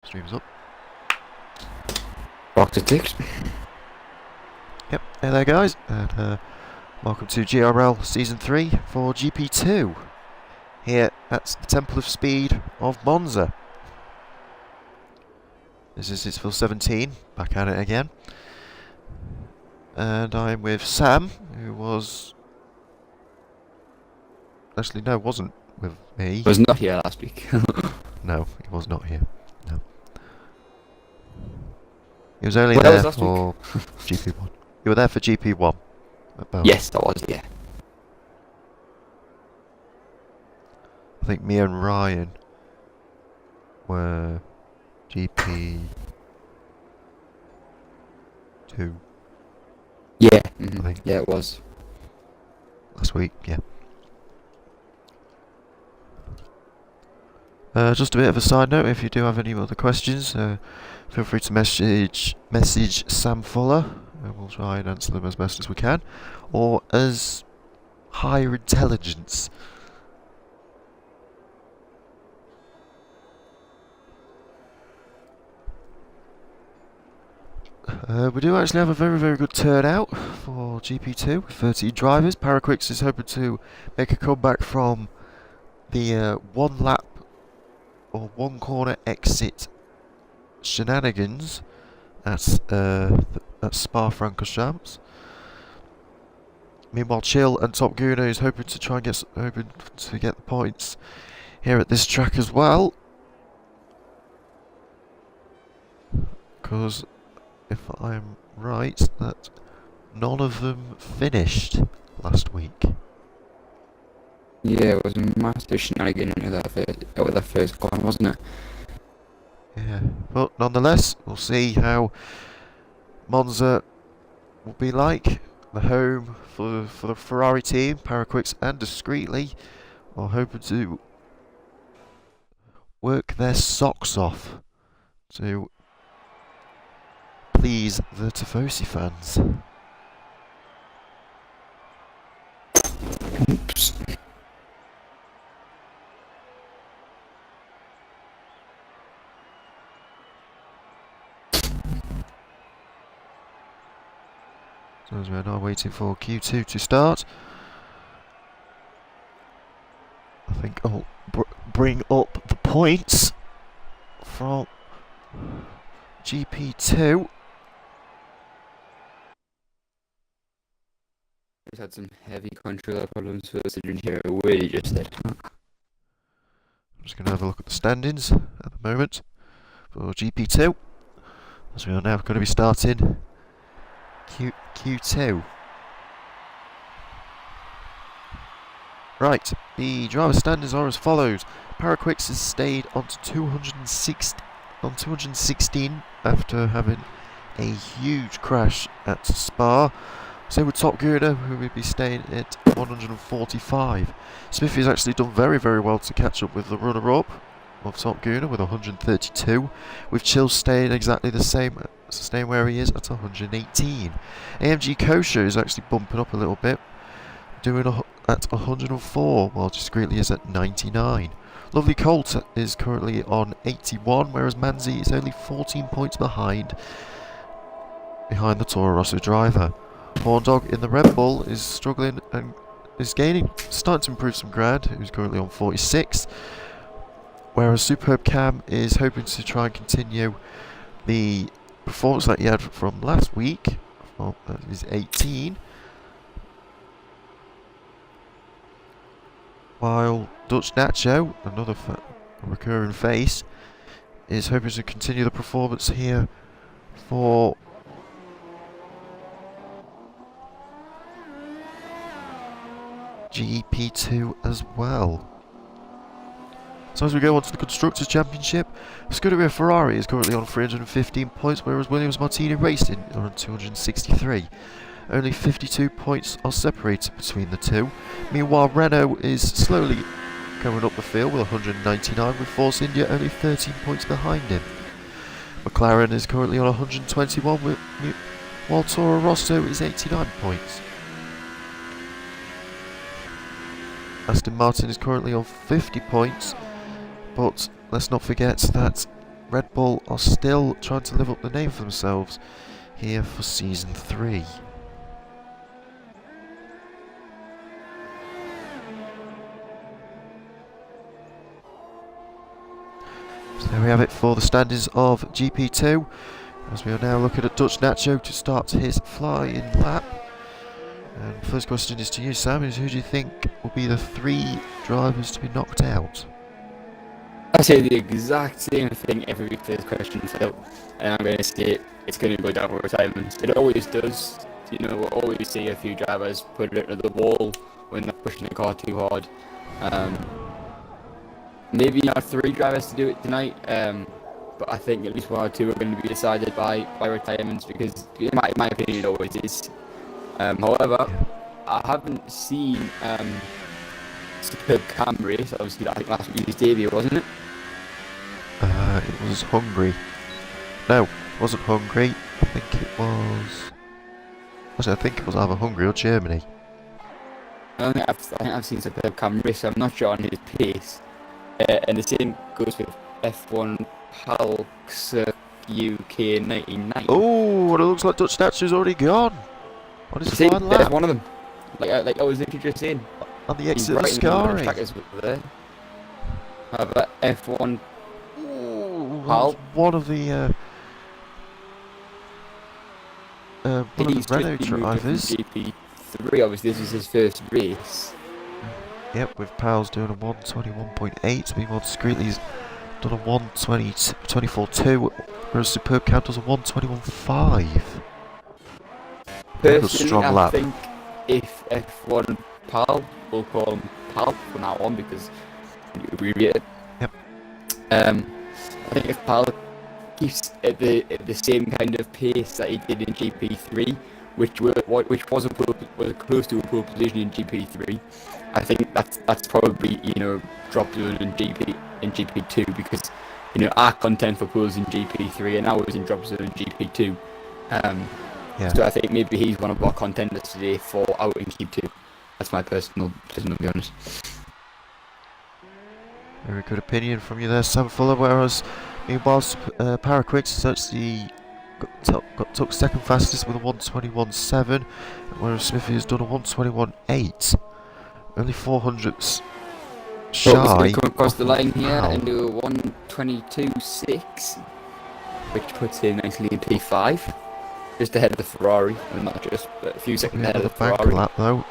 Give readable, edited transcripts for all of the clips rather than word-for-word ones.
Stream's up. Box it ticked. Yep, hey there guys, and welcome to GRL Season 3 for GP2 here at the Temple of Speed of Monza. This is Itsville 17, back at it again. And I'm with Sam, who was... Actually, no, wasn't with me. Was not here last week. No, he was not here. No. He was only Well, that there was last for GP1. You were there for GP1. Yes, that was, yeah. I think me and Ryan were GP2. Yeah, I think. Yeah, it was. Last week, yeah. Just a bit of a side note, if you do have any other questions, feel free to message Sam Fuller, and we'll try and answer them as best as we can, or as higher intelligence. We do actually have a very, very good turnout for GP2, 30 drivers. PaRa is hoping to make a comeback from the one lap or one corner exit shenanigans at Spa-Francorchamps. Meanwhile, Chill and Top Gooner is hoping to try and get the points here at this track as well, because if I'm right, that none of them finished last week. Yeah, it was a massive shenanigan with that first corner, wasn't it? Yeah, but nonetheless, we'll see how Monza will be like. The home for the Ferrari team, PaRa and Discreetly are hoping to work their socks off to please the Tifosi fans. Oops. So as we are now waiting for Q2 to start, I think I'll bring up the points from GP2. Just had some heavy controller problems first in here, we just did. I'm just going to have a look at the standings at the moment for GP2, as we are now going to be starting Q2. Right, the driver standings are as follows. PaRa has stayed on 216 after having a huge crash at Spa. So with Top Gooner, who will be staying at 145. Smithy has actually done very, very well to catch up with the runner-up of Top Gooner with 132, with Chill staying exactly the same, staying where he is at 118. AMG Kosher is actually bumping up a little bit, doing at 104, while Discreetly is at 99. Lovely Colt is currently on 81, whereas Manzi is only 14 points behind the Toro Rosso driver. Horn Dog in the Red Bull is struggling and is starting to improve some ground, who's currently on 46. Whereas Superb Cam is hoping to try and continue the performance that he had from last week. Well, that is 18. While Dutch Nacho, another recurring face, is hoping to continue the performance here for GP2 as well. So as we go on to the Constructors' Championship, Scuderia Ferrari is currently on 315 points, whereas Williams Martini Racing are on 263. Only 52 points are separated between the two. Meanwhile, Renault is slowly coming up the field with 199, with Force India only 13 points behind him. McLaren is currently on 121, while Toro Rosso is 89 points. Aston Martin is currently on 50 points, but let's not forget that Red Bull are still trying to live up the name for themselves here for Season 3. So there we have it for the standings of GP2, as we are now looking at Dutch Nacho to start his flying lap. And first question is to you, Sam, is who do you think will be the 3 drivers to be knocked out? I say the exact same thing every first question, Phil, and I'm going to say it's going to go down for retirement. It always does. You know, we'll always see a few drivers put it into the wall when they're pushing the car too hard. Maybe not 3 drivers to do it tonight, but I think at least 1 or 2 are going to be decided by retirements, because in my opinion it always is. However, I haven't seen Superb Cam race. Obviously, I think last week was his debut, wasn't it? It was Hungary. No, it wasn't Hungary. I think it was... Actually, I think it was either Hungary or Germany. I think I've seen Superb Cam race, so I'm not sure on his pace. And the same goes with F1 Palks UK 99. Oh, it looks like Dutch Nacho's already gone. On his flying lap. There's one of them. Like I was literally just saying. On the exit of right Stuttering. There. However, F1 Pal. One of the Renault drivers. GP3, obviously this is his first race. Yep, with Powell's doing a 121.8. Being more discreetly, he's done a 124.2, whereas Superb Cam does a 121.5. Personally, I lap. think if F1 Pal, we'll call him Pal from now on because we abbreviate it. Yep. I think if Pal keeps at the same kind of pace that he did in GP3, which was close to a pole position in GP3, I think that's probably, you know, drop zone in GP2, because, you know, our content for poles in GP3 and I was in drop zone in GP2. So I think maybe he's one of our contenders today for out in Q2. That's my personal to be honest. Very good opinion from you there, Sam Fuller. Whereas, meanwhile, PaRa Quicks actually took second fastest with a 121.7, whereas Smithy has done a 121.8. Only 400ths shy. So come across the line here and do a 122.6, which puts him nicely in P5. Just ahead of the Ferrari, and not just, but a few seconds ahead of the Ferrari. Lap though.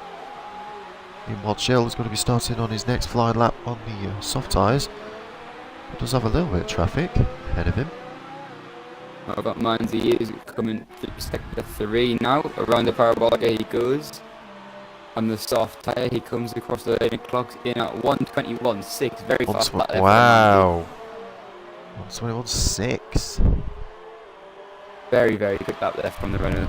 Meanwhile, Chill is going to be starting on his next flying lap on the soft tyres. He does have a little bit of traffic ahead of him. I've got Manzi is coming to sector 3 now. Around the parabolic he goes. On the soft tyre, he comes across the lane and clocks in at 121.6. Very fast lap there. Wow. 121.6. Very, very good lap there from the Renault.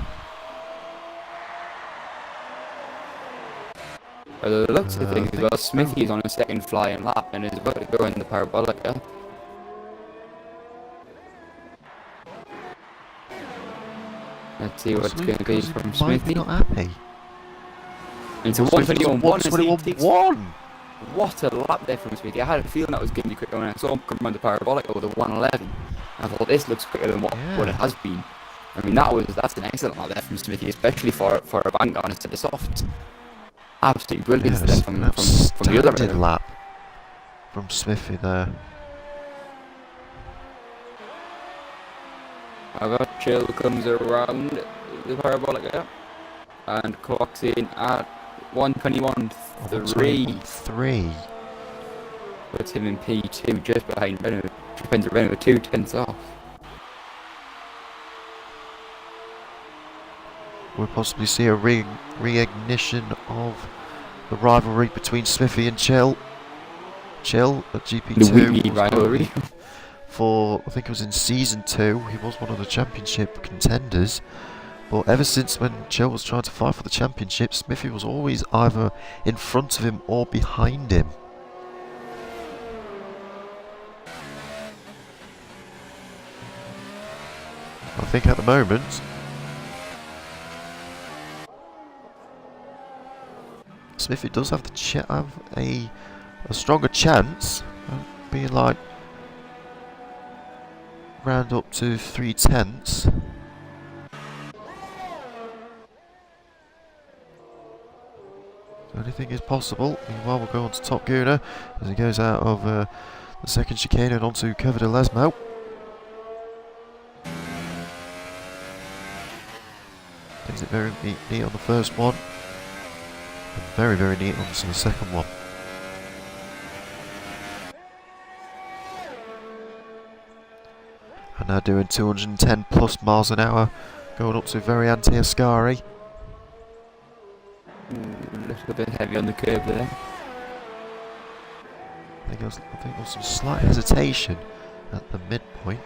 By the looks of things as well, Smithy is on a second flying lap and is about to go in the parabolica. Let's see what's going to be from Smithy. Not happy. It's a 121.1. What a lap there from Smithy. I had a feeling that was going to be quicker when I saw him come around the parabolica with a 111. I thought this looks quicker than what it has been. I mean, that's an excellent lap there from Smithy, especially for a bank car instead of soft. Absolutely brilliant there from the other lap from Smithy there. Chill comes around the parabolica and clocks in at 121.3. Puts him in P2 just behind Renault. Depends on Renault 2 tenths off. We'll possibly see a reignition of the rivalry between Smithy and Chill. Chill at GP2. The weekly rivalry. For, I think it was in Season 2, he was one of the championship contenders. But ever since when Chill was trying to fight for the championship, Smithy was always either in front of him or behind him. I think at the moment, Smithy does have a stronger chance of being like round up to 3/10. So anything is possible. Meanwhile, we'll go on to Top Gunner as he goes out of the second chicane and onto Cover de Lesmo. Takes it very neat on the first one. And very, very neat on the second one. And now doing 210 plus miles an hour, going up to Variante Ascari. A little bit heavy on the curve there. I think there was some slight hesitation at the midpoint.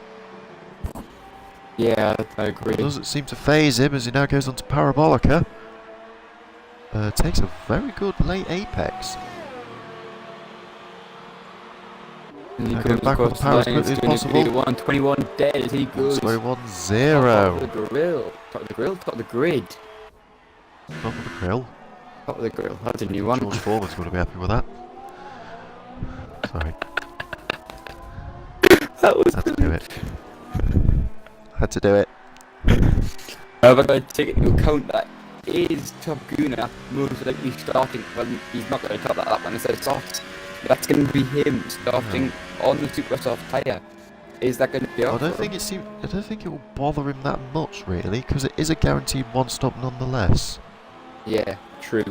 Yeah, I agree. Doesn't seem to phase him as he now goes on to Parabolica. Takes a very good late apex. And he Now comes going back on across the power as the line, quickly as it's doing possible. 121 dead as he goes. 121.0. Top of the grill. Top of the grill, top of the grid. Top of the grill. Top of the grill, that's a new one. George Foreman's going to be happy with that. Sorry. That was Had to do it. Had to do it. However, I'm going to take into account that is Top Gunner most likely starting, well, he's not going to top that up when it says soft. That's going to be him starting on the super soft tyre. Is that going to be I off? don't think it will bother him that much really, because it is a guaranteed one stop nonetheless. Yeah, true.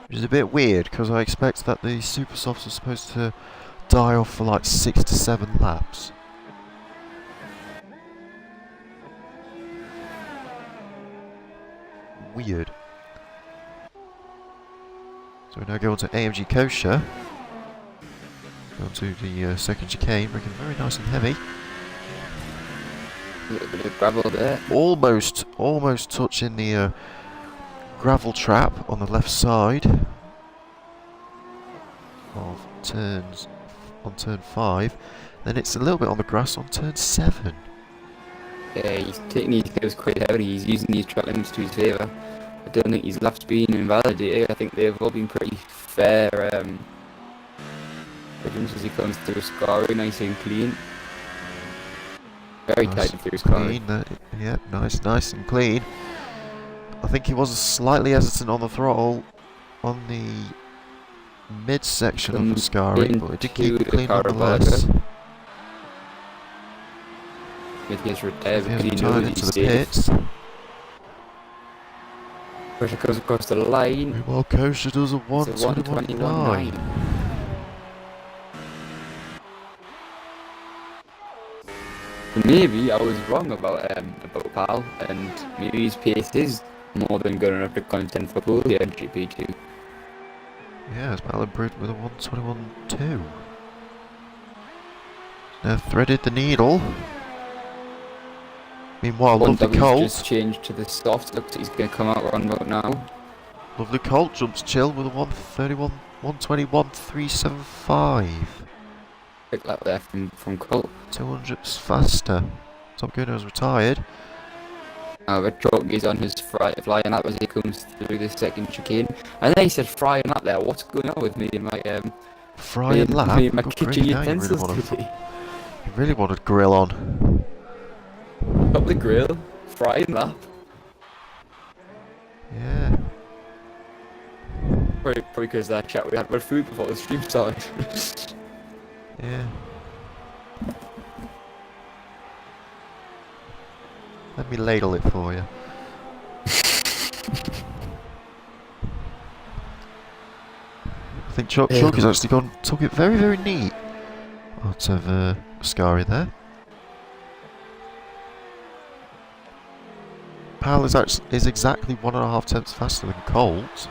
Which is a bit weird, because I expect that the super softs are supposed to die off for like 6 to 7 laps. Weird. So we now go on to AMG Kosher. Go on to the second chicane, looking very nice and heavy. A little bit of gravel there. Almost touching the gravel trap on the left side of turns on turn 5. Then it's a little bit on the grass on turn 7. Yeah, he's taking these curves quite heavily. He's using these track limits to his favour. I don't think his lap's been invalidated. I think they've all been pretty fair. As he comes through Ascari, nice and clean. Very tight through Ascari. Yeah, nice and clean. I think he was slightly hesitant on the throttle on the mid-section of Ascari, but he did keep it clean nonetheless. It gets He retired has because he retired knows into he's the safe. pits. Pressure comes across the line. Meanwhile, Kosher does a It's a 1:21.9. 1:21.9. Maybe I was wrong about Pal, and maybe his pace is more than good enough to contend for pole here in GP2. Yeah, it's Mal improved with a 1:21.2. Now threaded the needle. Meanwhile, Lovely Colt. Just changed to the soft. Looks like he's going to come out on road now. Lovely Colt jumps chill with a 1:21.375. Quick lap there from Colt. 200s faster. Top Gunner has retired. Red Chalk is on his flying lap as he comes through the second chicane. I think he said frying lap there. What's going on with me and my Frying lap? me and my Good kitchen grief, now utensils today? You really wanted grill on. Up the grill, frying lap. Yeah. Probably because that chat we had about food before the stream started. Yeah. Let me ladle it for you. I think Chuck has actually took it very, very neat out of Ascari there. Pal is exactly 1.5 tenths faster than Colt.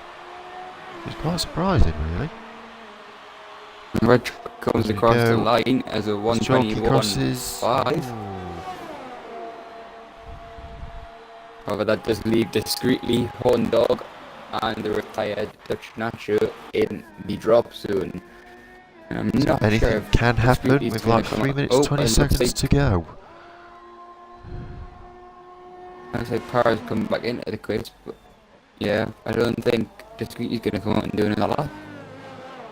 It's quite surprising, really. Red comes across the line as a 1:21.5. However, that does leave discreetly Horn Dog and the retired Dutch Nacho in the drop zone. And I'm not Anything sure if can happen with like 3 minutes 20 seconds to go. I said PaRa's come back into the quiz, but yeah, I don't think Discreety's going to come out and do another lap.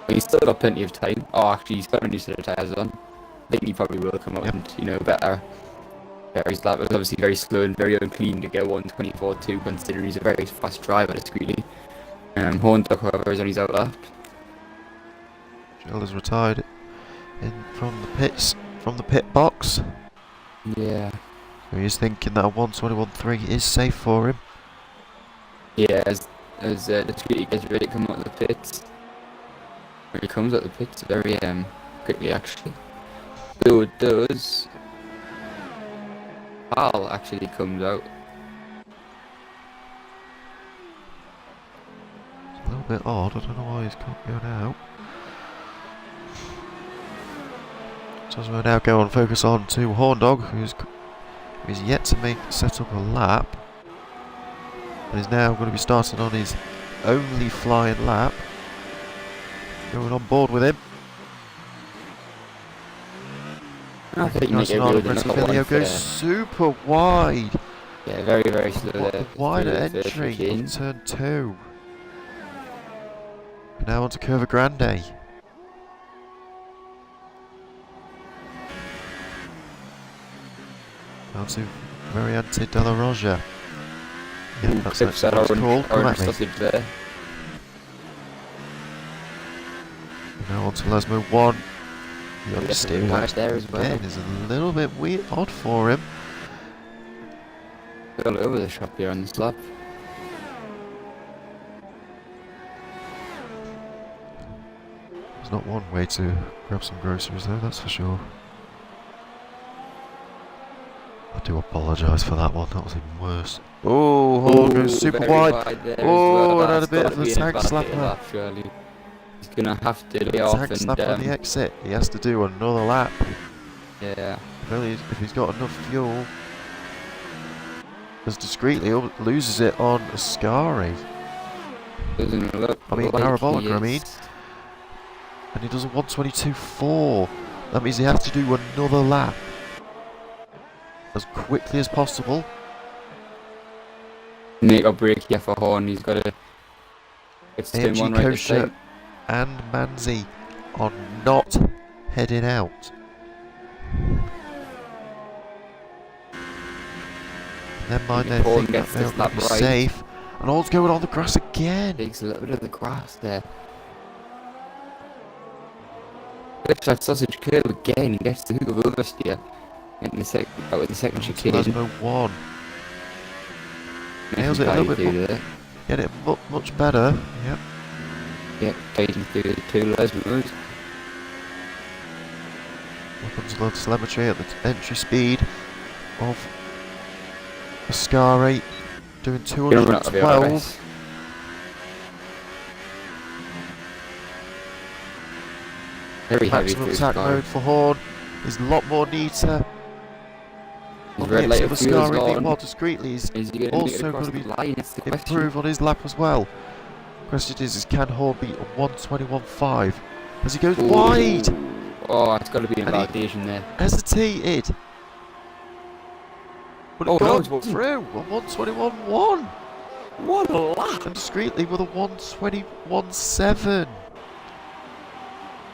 But he's still got plenty of time. Oh, actually, he's got a new set of tyres on. think he probably will come out and, you know, better. His lap was obviously very slow and very unclean to get 1:24.2, considering he's a very fast driver discreetly. Horndog, however, is on his out lap. Jill has retired in from the pits, from the pit box. Yeah. So he is thinking that a 1:21.3 is safe for him. Yeah, as discreetly gets ready to come out of the pits. He comes out of the pits very quickly, actually. Though it does. Al actually comes out. It's a little bit odd, I don't know why he's going out. So as we now go on, focus on to Horndog, who's yet to set up a lap. And is now going to be starting on his only flying lap. Going on board with him. I think Video goes super wide. Yeah, very, very slow there. Wider entry in turn 2. And now onto Curva Grande. Down to Variante della Roja. Yeah, that's what it's called. Come at me. There. Now onto Lesmo 1. The understeer Nice there as well. is a little bit weird, odd for him. All over the shop here on this lap. There's not one way to grab some groceries though, that's for sure. I do apologise for that one, that was even worse. Oh, Hall goes super wide. Oh, and had a bit of a tag slapper. He's gonna have to lay off and slap on the exit. He has to do another lap. Yeah. If he's got enough fuel. As discreetly loses it on Ascari. Doesn't look Parabolica, I mean. And he does a 1:22.4. That means he has to do another lap. As quickly as possible. Make or break here for Horn. He's got to. It's turn one right this time. And Manzi are not heading out. Never mind, they think that they'll be safe. And all's going on the grass again. Takes a little bit of the grass there. Flips that sausage curl again and gets the hook of oversteer. Getting the second chicane. Lasmo 1. Nails it a little bit more. Get it much better. Yep. Yep, taking through the 2 Lesmos. Weapons load telemetry at the entry speed of Ascari, doing 212. Very heavy maximum attack mode for Horn is a lot more neater. His red light of fuel is gone. More discreetly, he's also going to be improve on his lap as well. Question is can Horn beat a 1:21.5 as he goes wide? Oh, it's got to be a validation there. Hesitated. But it goes through a 1:21.1. What a lap! And discreetly with a 1:21.7.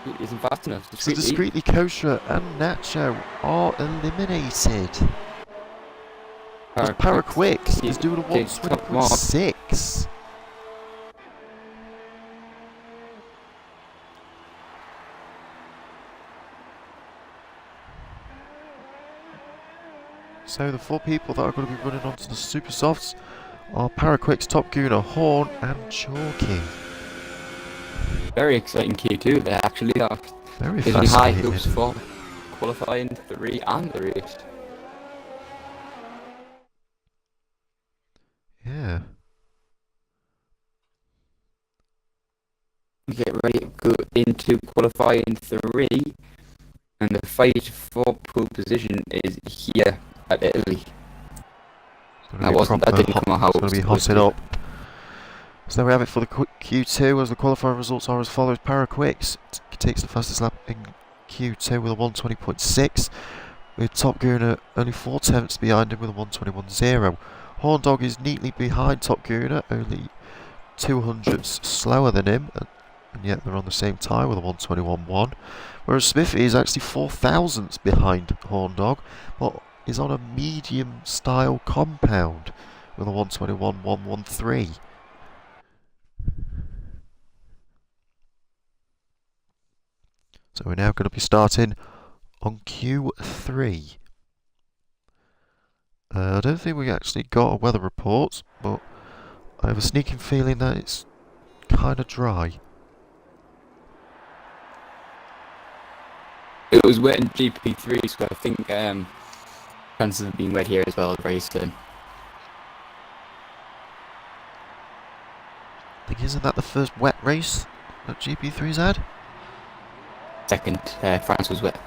It isn't fast enough. So discreetly Kosher and Nacho are eliminated. PaRa Quicks is doing a 1:20.6. So the 4 people that are going to be running onto the Super Softs are PaRa Quicks, Top Gooner, Horn and Chalky. Very exciting Q2 there actually. Very fascinating. High hopes for qualifying 3 and the race. Yeah. We get ready to go into qualifying 3, and the fight for pole position is here at Italy. That didn't come out how it was going to be hotting up. So there we have it for the Q2, as the qualifying results are as follows. PaRa Quicks takes the fastest lap in Q2 with a 1:20.6, with Top Gooner only 4 tenths behind him with a 1:21.0. Horndog is neatly behind Top Gooner, only 2 hundredths slower than him, and yet they're on the same tyre with a 121.1. Whereas Smithy is actually 4 thousandths behind Horndog, but is on a medium style compound with a 121.113. So we're now going to be starting on Q3. I don't think we actually got a weather report, but I have a sneaking feeling that it's kind of dry. It was wet in GP3, so I think chances of being wet here as well very soon. I think isn't that the first wet race that GP3's had? Second, France was wet.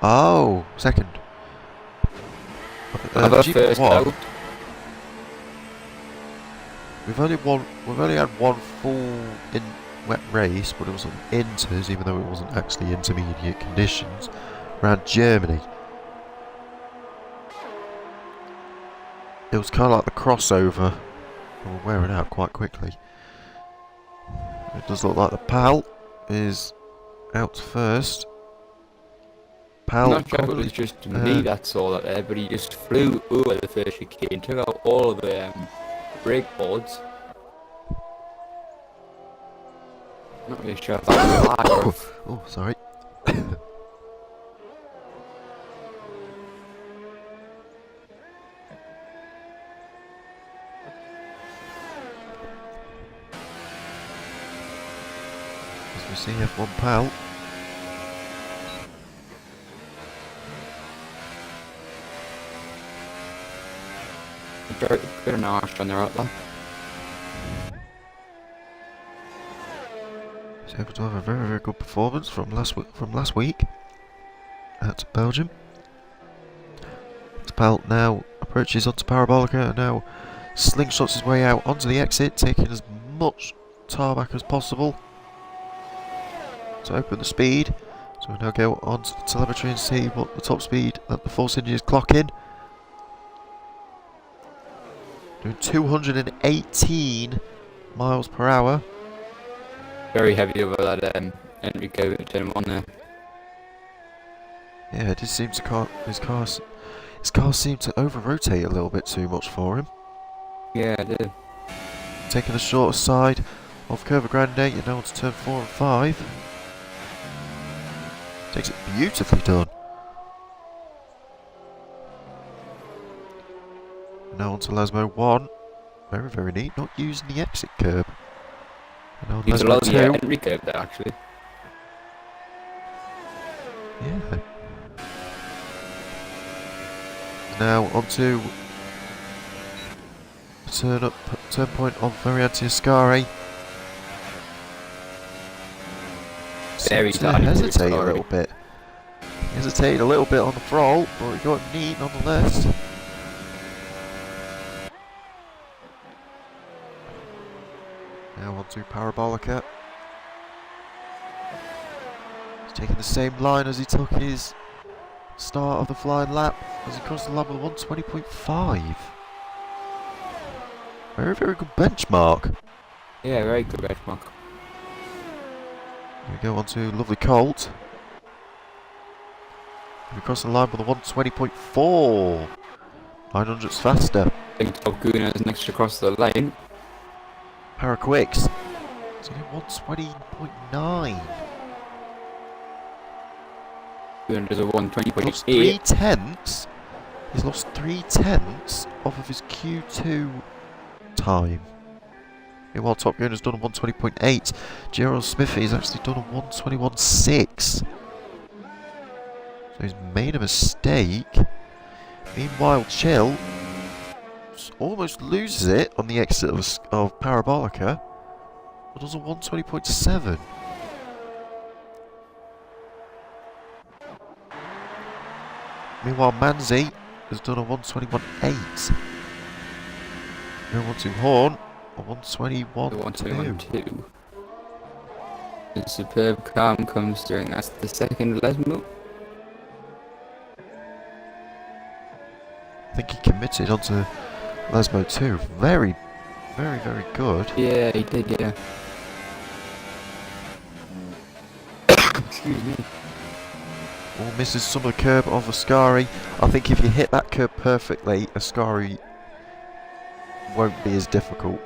Oh, second. First GP1. out. We've only had one full wet race, but it was on inters, even though it wasn't actually intermediate conditions, around Germany. It was kind of like the crossover. We're wearing out quite quickly. It does look like the PaL is out first. PaL. I'm not sure if it was just me that saw that there, but he just flew over the first chicane, took out all of the brake boards. Not really sure if that was live. Oh, sorry. As we see F1 PaL. Bit of arse on the right there. He's able to have a very, very good performance from last week at Belgium. PaL now approaches onto Parabolica and now slingshots his way out onto the exit, taking as much tarmac as possible to open the speed. So we now go onto the telemetry and see what the top speed that the Force India is clocking. Doing 218 miles per hour. Very heavy over that Enrico turn 1 there. Yeah, it did seem to his car seemed to over-rotate a little bit too much for him. Yeah, I did. Taking the shorter side of Curva Grande, you're now onto turn 4 and 5. Takes it beautifully done. Now onto Lesmo 1. Very, very neat. Not using the exit curb. And now on He's Lesmo allowed 2. the Enrico there actually. Yeah. Now onto the turn point of Variante Ascari. There he's Seemed to hesitate a little bit. Hesitated a little bit on the throttle, but he got neat nonetheless. Now onto Parabolica. He's taking the same line as he took his start of the flying lap as he crossed the line with 120.5. Very, very good benchmark. Yeah, very good benchmark. We go on to lovely Colt. We cross the line with a 120.4. 900s faster. I think Top Guna is next across the lane. PaRa Quicks. He's only 120.9. Guna does a Lost 120.8. 3 tenths. He's lost 3 tenths off of his Q2 time. Meanwhile, Top Gun has done a 120.8. GRL Smithy has actually done a 121.6. So he's made a mistake. Meanwhile, Chill almost loses it on the exit of Parabolica, but does a 120.7. Meanwhile, Manzi has done a 121.8. Now on to Horn, a 121.2. The superb calm comes during that's the second Lesmo. I think he committed onto Lesmo 2. Very, very, very good. Yeah, he did, yeah. excuse me. Or misses some of the curb of Ascari. I think if you hit that curb perfectly, Ascari won't be as difficult.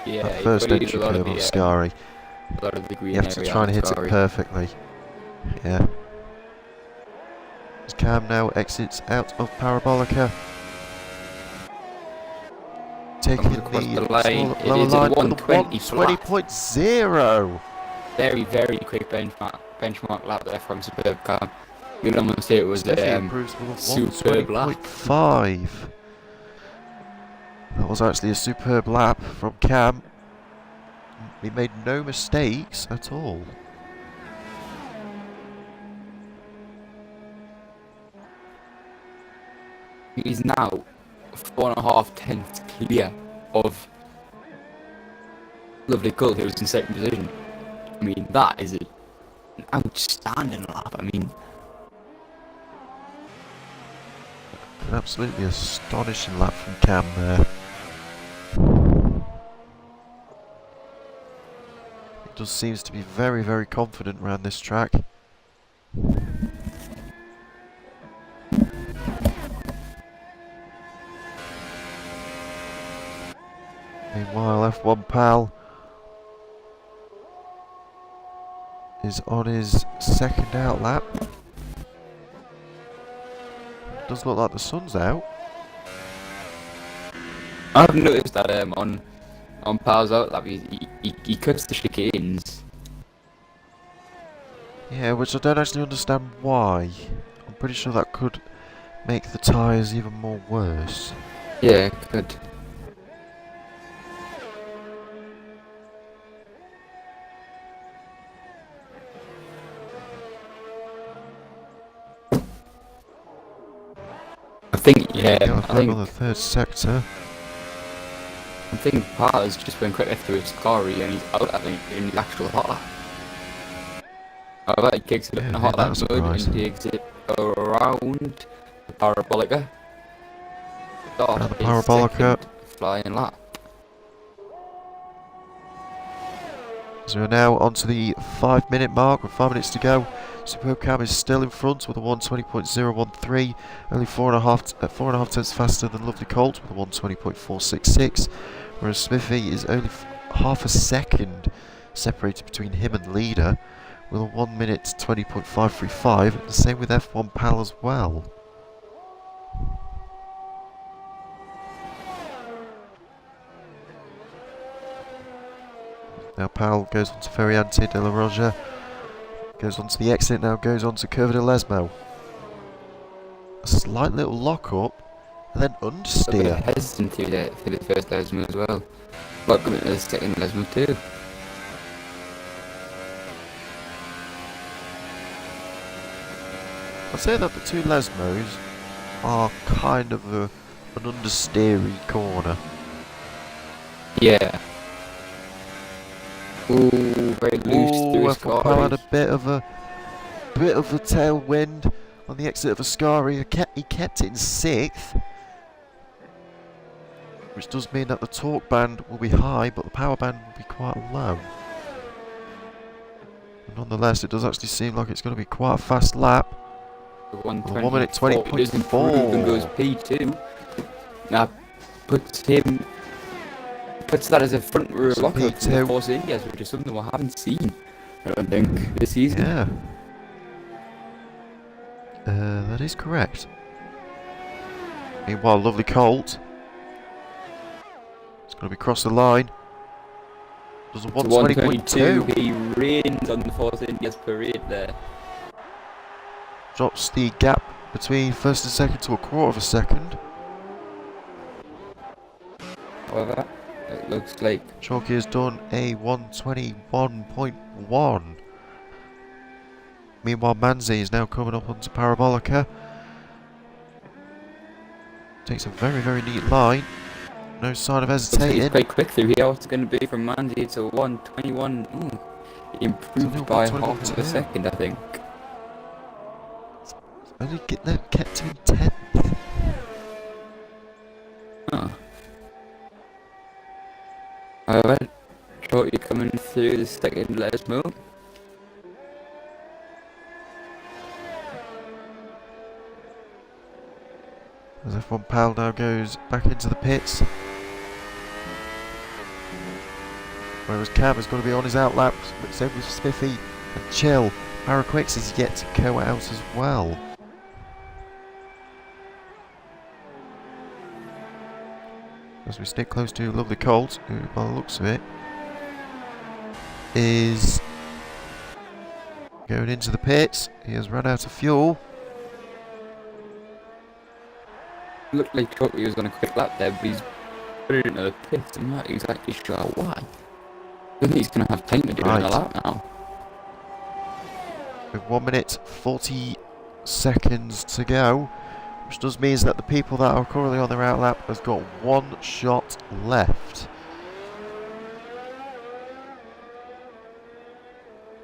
Yeah, That you've first got to use entry a lot curve of of the Ascari. a lot of the green You have to area try and on hit it Ascari. perfectly. Yeah. As Cam now exits out of Parabolica. Taking Comes across the the line. It lower is a line with a 120 flat. 120.0. Very, very quick benchmark lap there from Superb Car. You can almost say it was Smithy a improves with a superb lap. 120.5. That was actually a superb lap from Cam. He made no mistakes at all. He's now 4.5 tenths clear of Lovely Colt, who was in second position. I mean, that is an outstanding lap. I mean, An absolutely astonishing lap from Cam there. He just seems to be very, very confident around this track. Meanwhile, F1 Pal is on his second out lap. Does look like the sun's out. I've noticed that on Pal's out lap, he cuts the chicanes. Yeah, which I don't actually understand why. I'm pretty sure that could make the tyres even more worse. Yeah, good. I think, yeah, I on the third sector. think Pal's just went quicker through his Scary and he's out, I think, in the actual hot lap. However, he kicks it up in a hot lap that's mode surprising. and takes it around the Parabolica. Around the Parabolica. Flying lap. So we're now on to the 5-minute mark with 5 minutes to go. Superb Cam is still in front with a 120.013, only 4.5 tenths faster than Lovely Colt with a 120.466, whereas Smithy is only half a second separated between him and leader with a 1 minute 20.535, the same with F1 Pal as well. Now Pal goes on to Ferriante de la Roja, goes on to the exit, now goes on to Curva de Lesmo. A slight little lock up, and then A bit understeer. hesitant through the first Lesmo as well. Welcome into the second Lesmo too. I'd say that the two Lesmos are kind of an understeery corner. Yeah. Ooh, very loose through his F1 Pal had a cars. bit of a tailwind on the exit of Ascari. He kept it in 6th, which does mean that the torque band will be high, but the power band will be quite low. But nonetheless, it does actually seem like it's going to be quite a fast lap. 1 minute 20.4. Does improve and goes P2. That puts that as a front row So locker from the P2. Force Indias, which is something we haven't seen, I don't think, this season. Yeah. That is correct. Meanwhile, Lovely Colt. It's going to be across the line. Does a 120.2. He reigns on the Force Indias parade there. Drops the gap between first and second to a quarter of a second. However, it looks like Chalky has done a 121.1. Meanwhile, Manzi is now coming up onto Parabolica. Takes a very, very neat line. No sign of looks like he's hesitating. quite quick through here. What's it going to be from Mandy? It's a 121. He improved by half of a second, I think. Only kept him 10th. Huh. However, Shorty coming through the second Lesmo. As F1 PaRa now goes back into the pits. Whereas Cam is going to be on his outlap, but so with Spiffy and Chill. PaRa Quicks is yet to go out as well. As we stick close to Lovely Colt, who by the looks of it is going into the pits. He has run out of fuel. Looked like he was going to quick lap there, but he's put it into the pits. I'm not exactly sure why. I think he's going to have time to do it in a lap now. With 1 minute 40 seconds to go, which does mean that the people that are currently on their outlap has got 1 shot left.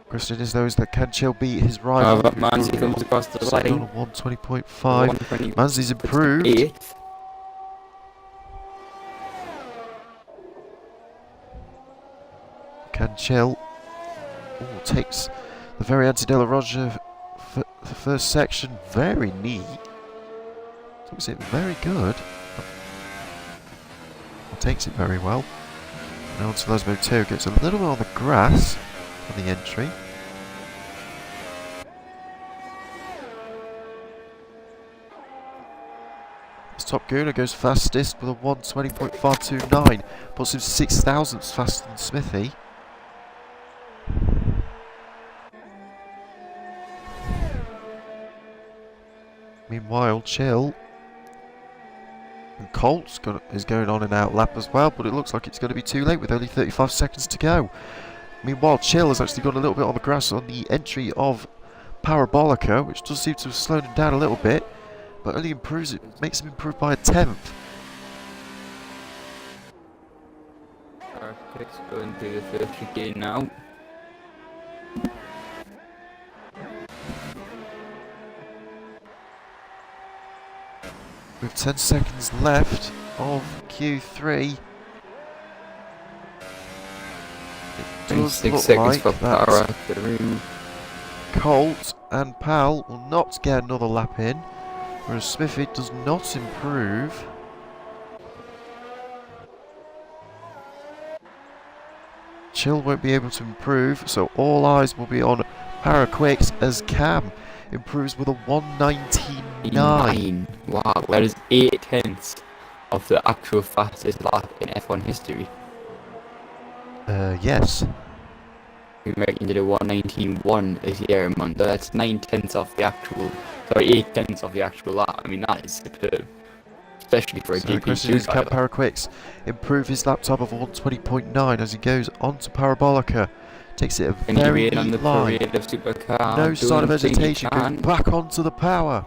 Question is those that can Chill beat his rival. Manzi comes across the line. On 120.5. Manzi's improved. 8th. Can Chill takes the very anti-De La Roger for the first section. Very neat. Takes it very good. Takes it very well. Now on to Lesmo 2. Gets a little bit on the grass on the entry. Top Gooner goes fastest with a 120.529, puts him 6 thousandths faster than Smithy. Meanwhile, Chill and Colt's is going on an out lap as well, but it looks like it's going to be too late with only 35 seconds to go. Meanwhile, Chill has actually gone a little bit on the grass on the entry of Parabolica, which does seem to have slowed him down a little bit. But only improves it, makes him improve by a 10th. Picks going through the first chicane now. With 10 seconds left of Q3. It does 6 look seconds like for PaRa through. Colt and Pal will not get another lap in. Whereas Smithy does not improve. Chill won't be able to improve, so all eyes will be on PaRa Quicks as Cam improves with a 119.9. Wow, that is 8/10 of the actual fastest lap in F1 history. Yes. We American did a 119.1 this year in Monza. That's 9/10 of the actual. Sorry, 8/10 of the actual lap. I mean, that is superb. Especially for a So the question GP2 is, can PaRa Quicks improve his lap time of 120.9 as he goes onto Parabolica? Takes it a very on the neat line. parade of supercar. No sign of hesitation, goes back onto the power.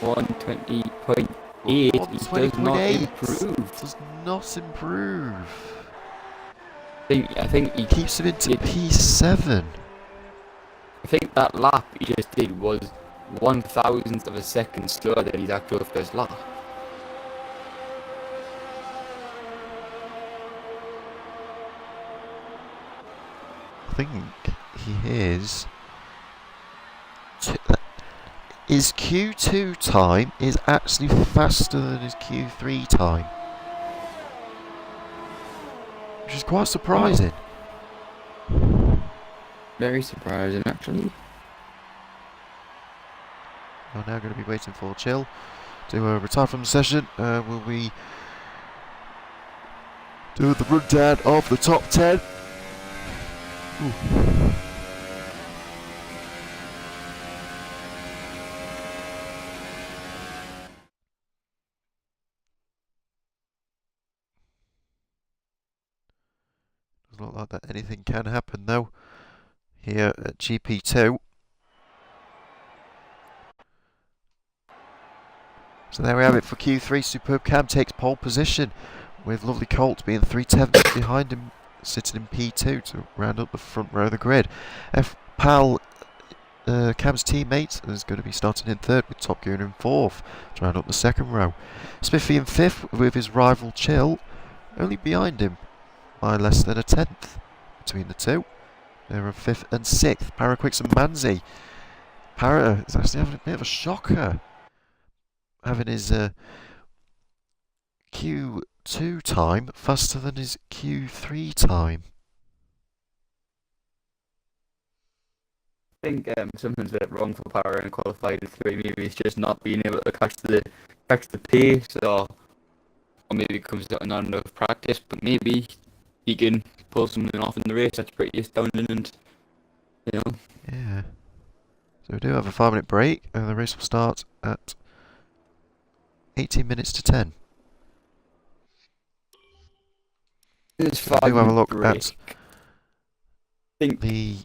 120.8. He does not improve. Does not improve. I think he Keeps him into P7. I think that lap he just did was 1,000th of a second slower than his actual first lap. I think he is. His Q2 time is actually faster than his Q3 time, which is quite surprising. Very surprising, actually. We're now going to be waiting for Chill to retire from the session. Will we do the rundown of the top 10? Ooh. Doesn't look like that anything can happen though here at GP2. So there we have it for Q3. Superb Cam takes pole position with Lovely Colt being 3/10 behind him, sitting in P2 to round up the front row of the grid. PaL, Cam's teammate, is going to be starting in third with Top Gear in fourth to round up the second row. Spiffy in fifth with his rival Chill only behind him by less than a 10th between the two. They're in fifth and sixth. PaRa Quicks and Manzi. PaRa is actually having a bit of a shocker. having his Q2 time faster than his Q3 time. I think something's a bit wrong for PaRa in qualifying three. Maybe it's just not being able to catch the pace, or maybe it comes down to not enough practice. But maybe he can pull something off in the race that's pretty astounding, and you know. Yeah. So we do have a 5-minute break, and the race will start at 18 minutes to 10. This So we do have a 5 minute look at break. I think the...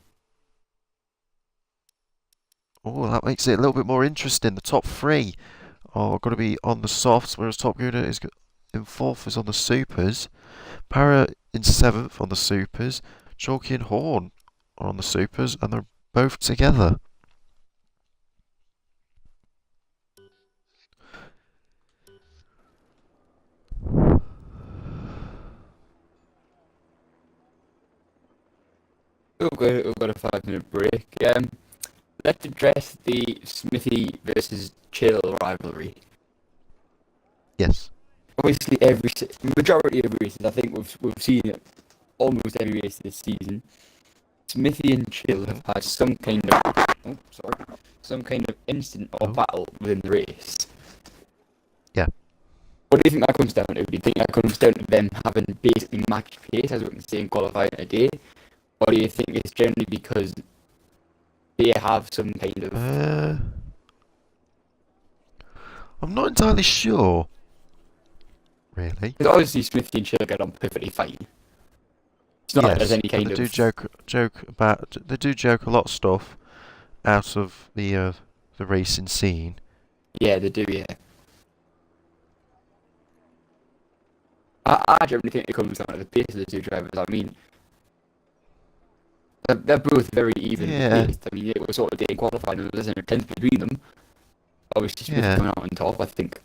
Oh, that makes it a little bit more interesting. The top three are going to be on the softs, whereas Top Gear is in fourth is on the supers. PaRa in seventh on the supers. Chalky and Horn are on the supers, and they're both together. we've got a 5 minute break. Let's address the Smithy versus Chill rivalry. Yes. Obviously, majority of races, I think we've seen it almost every race this season. Smithy and Chill have had some kind of incident or battle within the race. Yeah. What do you think that comes down to? Do you think that comes down to them having basically matched pace, as we can see in qualifying today? Or do you think it's generally because they have some kind of... I'm not entirely sure, really. Because obviously Smithy and Chill get on perfectly fine. It's not like there's Yes, any and kind they do of... joke a lot of stuff out of the racing scene. Yeah, they do, yeah. I generally think it comes down to the pace of the two drivers. I mean, they're both very evenly Yeah, paced. I mean, it was sort of day qualifying, there was a tenth between them. Obviously, Smith yeah. coming out on top, I think.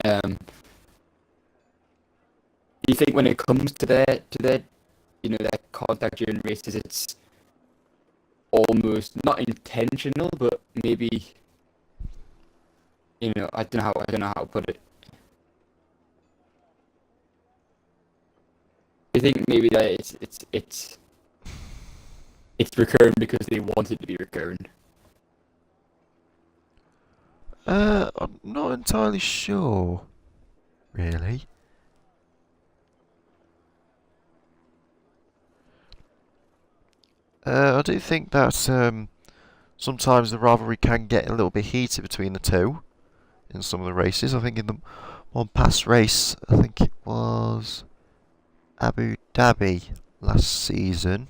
Do you think when it comes to their contact during races, it's almost not intentional, but maybe, I don't know how to put it. Do you think maybe that it's recurring because they want it to be recurring? I'm not entirely sure, really. I do think that sometimes the rivalry can get a little bit heated between the two in some of the races. I think in the one past race, I think it was Abu Dhabi last season,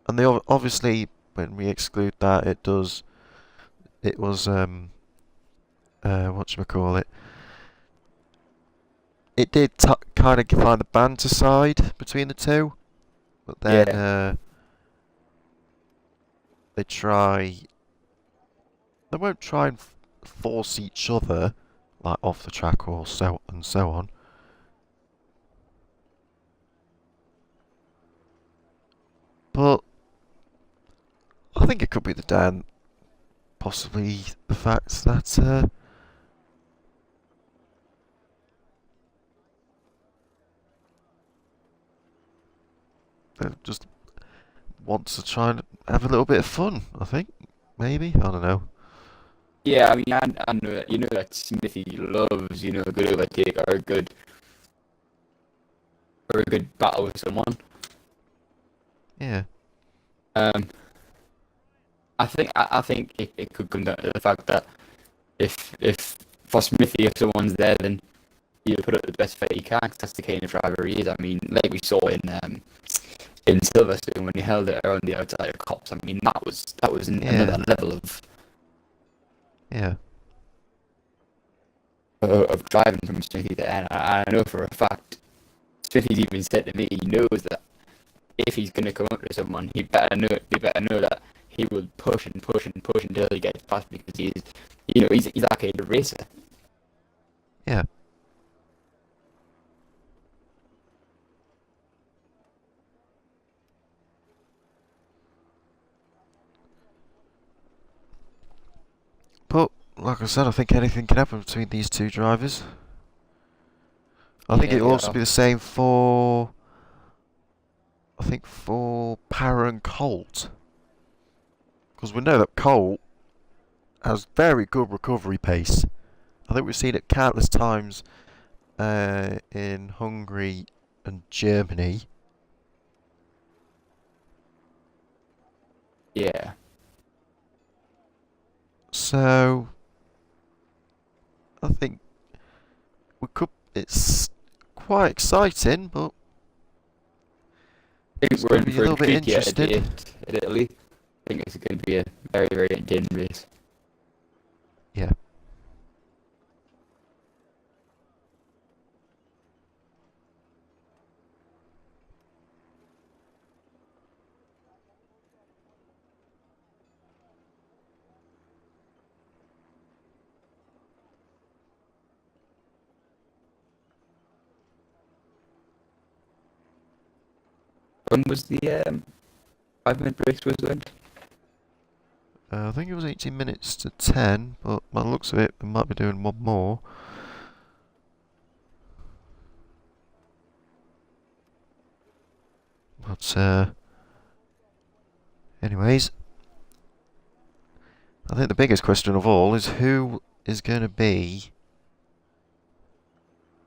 and they obviously, when we exclude that, it was whatchamacallit. It did kind of find the banter side between the two, but then Yeah. they try. They won't try and force each other like off the track or so and so on. But I think it could be the Dan, possibly the fact that they just want to try and have a little bit of fun. I think maybe I don't know. Yeah, I mean, I know that Smithy loves, a good overtake or a good battle with someone. Yeah, Um, I think it could come down to the fact that if for Smithy, if someone's there, then you put up the best fight he can, 'cause that's the kind of driver he is. I mean, like we saw in Silverstone when he held it around the outside of cops. I mean, that was yeah, another level yeah, of driving from Smithy there. And I know for a fact, Smithy's even said to me, he knows that if he's going to come up to someone, he better know that he will push and push and push until he gets past, because he's that kind of racer. yeah. like I said, I think anything can happen between these two drivers. I think it'll also be the same for, I think, for PaRa and Colt. Because we know that Colt has very good recovery pace. I think we've seen it countless times in Hungary and Germany. Yeah. So I think we could. It's quite exciting, but I think it's we're going to in be a for a little bit treat here interesting. at Italy. I think it's going to be a very, very entertaining race. Yeah. When was the 5-minute break supposed to end? I think it was 18 minutes to 10, but by the looks of it, we might be doing one more. But anyways, I think the biggest question of all is who is going to be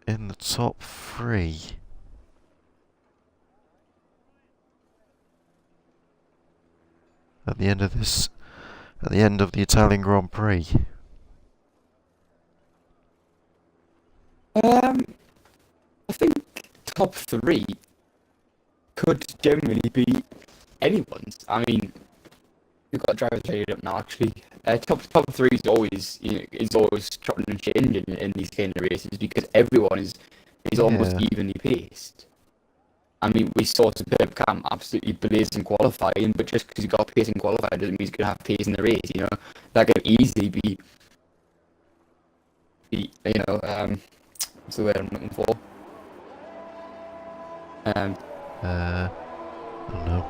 in the top 3 at the end of this, at the end of the Italian Grand Prix. I think top 3 could generally be anyone's. I mean, we've got drivers rated up now. Actually, top 3 is always chopping and changing in these kind of races because everyone is almost Yeah. evenly paced. I mean, we saw Superb Cam absolutely blaze in qualifying, but just because you got pace in qualifying doesn't mean he's gonna have pace in the race. You know, that could easily be what's the word I'm looking for? I don't know.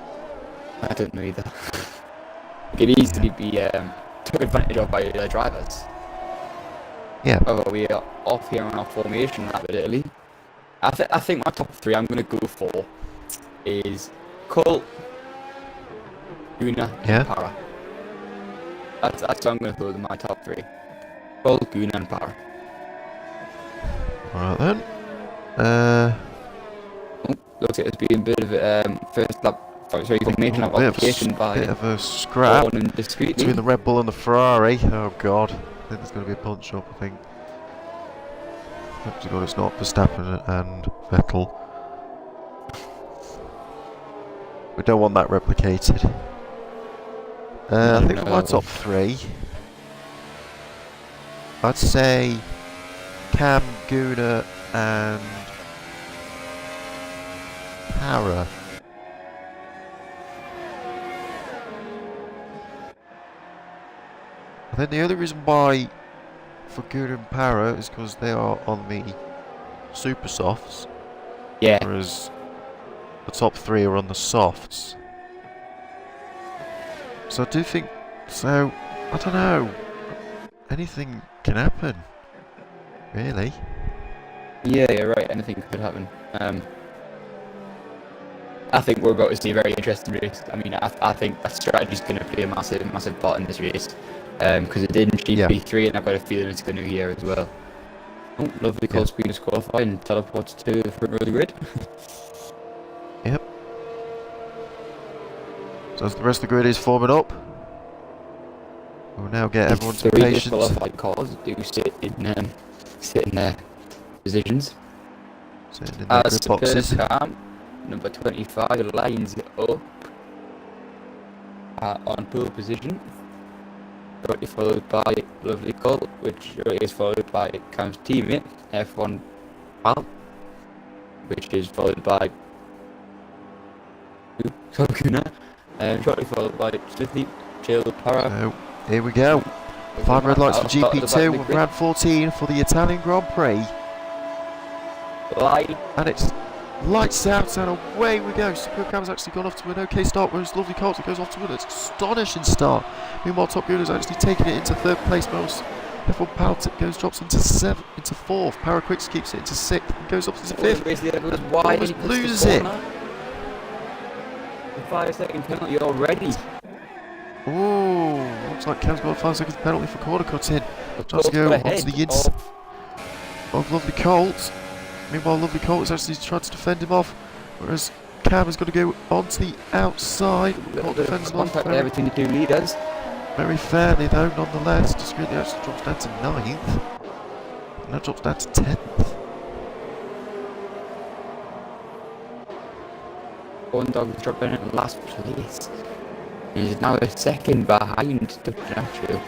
I don't know either. It could easily be took advantage of by the drivers. Yeah. Oh, we are off here on our formation rapidly. I think my top 3 I'm going to go for is Colt, Guna, Yeah. and PaRa. That's what I'm going to go with my top 3. Colt, Guna, and PaRa. Alright then. Looks like it's been a bit of a first lap. Sorry, formation lap application by bit of a scrap Vaughan and Discreetly. between the Red Bull and the Ferrari. Oh god, I think there's going to be a punch up. I think. Hope to God it's not Verstappen and Vettel. We don't want that replicated. I think for my top 3, I'd say Cam, Guna, and PaRa. I think the only reason why for Guna and PaRa is because they are on the super softs, Yeah. whereas the top 3 are on the softs. So I do think, so I don't know, anything can happen, really. Yeah, you're right. Anything could happen. I think we're about to see a very interesting race. I mean, I think that strategy is going to play a massive part in this race. Because it did in GP3, and I've got a feeling it's going to be here as well. Oh, lovely Colt speed is qualified and teleports to the front row of the grid. Yep. So as the rest of the grid is forming up, we'll now get everyone's patience. The qualified cars do sit in their positions. Sitting in their grid boxes. Number 25 lines it up on pole position. Shortly followed by lovely Colt, which is followed by Cam's teammate R14, which is followed by Guna, and shortly followed by Smithy, Chill, PaRa. So here we go. 5 red lights for GP2 with round 14 for the Italian Grand Prix. And it's lights out and away we go. Superb Cam's actually gone off to an okay start, whereas lovely Colt goes off to an astonishing start. Meanwhile, Top Gear has actually taken it into 3rd place. F1 PaRa drops into fourth. PaRa Quicks keeps it into sixth and goes up into fifth. Basically, that goes wide and he loses it. The 5-second penalty already. Oh, looks like Kev's got a 5 seconds penalty for corner cutting. Tries to go onto the inside of Lovely Colt. Meanwhile, Lovely Colt is actually trying to defend him off, whereas Cam is going to go onto the outside. Colt defends him off there between the two leaders. Very fairly though, nonetheless. Discreetly actually drops down to 9th. And now drops down to 10th. One dog is dropping in last place. He's now a second behind Stuttering.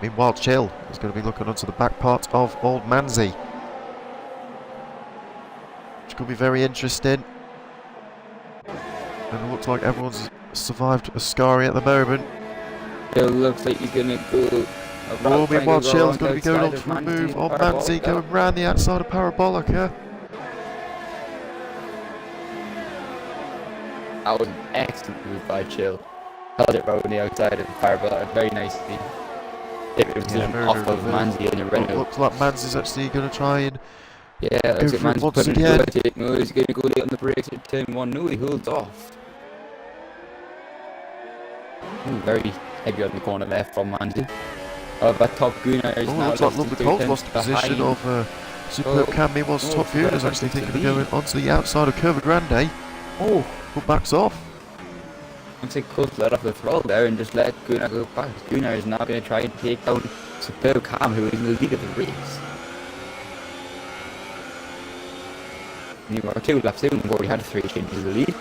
Meanwhile, Chill is going to be looking onto the back part of Old Manzi, which could be very interesting. And it looks like everyone's survived Ascari at the moment. It looks like he's going to go. Oh, meanwhile, Chill's going to be going on for a move on Manzi, going round the outside of Parabolica. That was an excellent move by Chill. Held it round the outside of Parabolica very nicely. It was an off of Manzi in the Renault. Looks like Manzi's actually going to try and looks like Manzi's once again. No, he's going to go late on the brakes at turn 1. No, he holds off. Ooh, very heavy on the corner there from Manzi. But Top Gunnar is now looks like Lovely Colt's lost the position of Superb Cam. Meanwhile, Top Gunnar is actually thinking of going onto the outside of Curva Grande. Oh, but backs off. Looks like Colt let off the throttle there and just let Gunnar go past. Gunnar is now going to try and take down Superb Cam, who is in the lead of the race. And you are 2 laps in, we've already had 3 changes of the lead.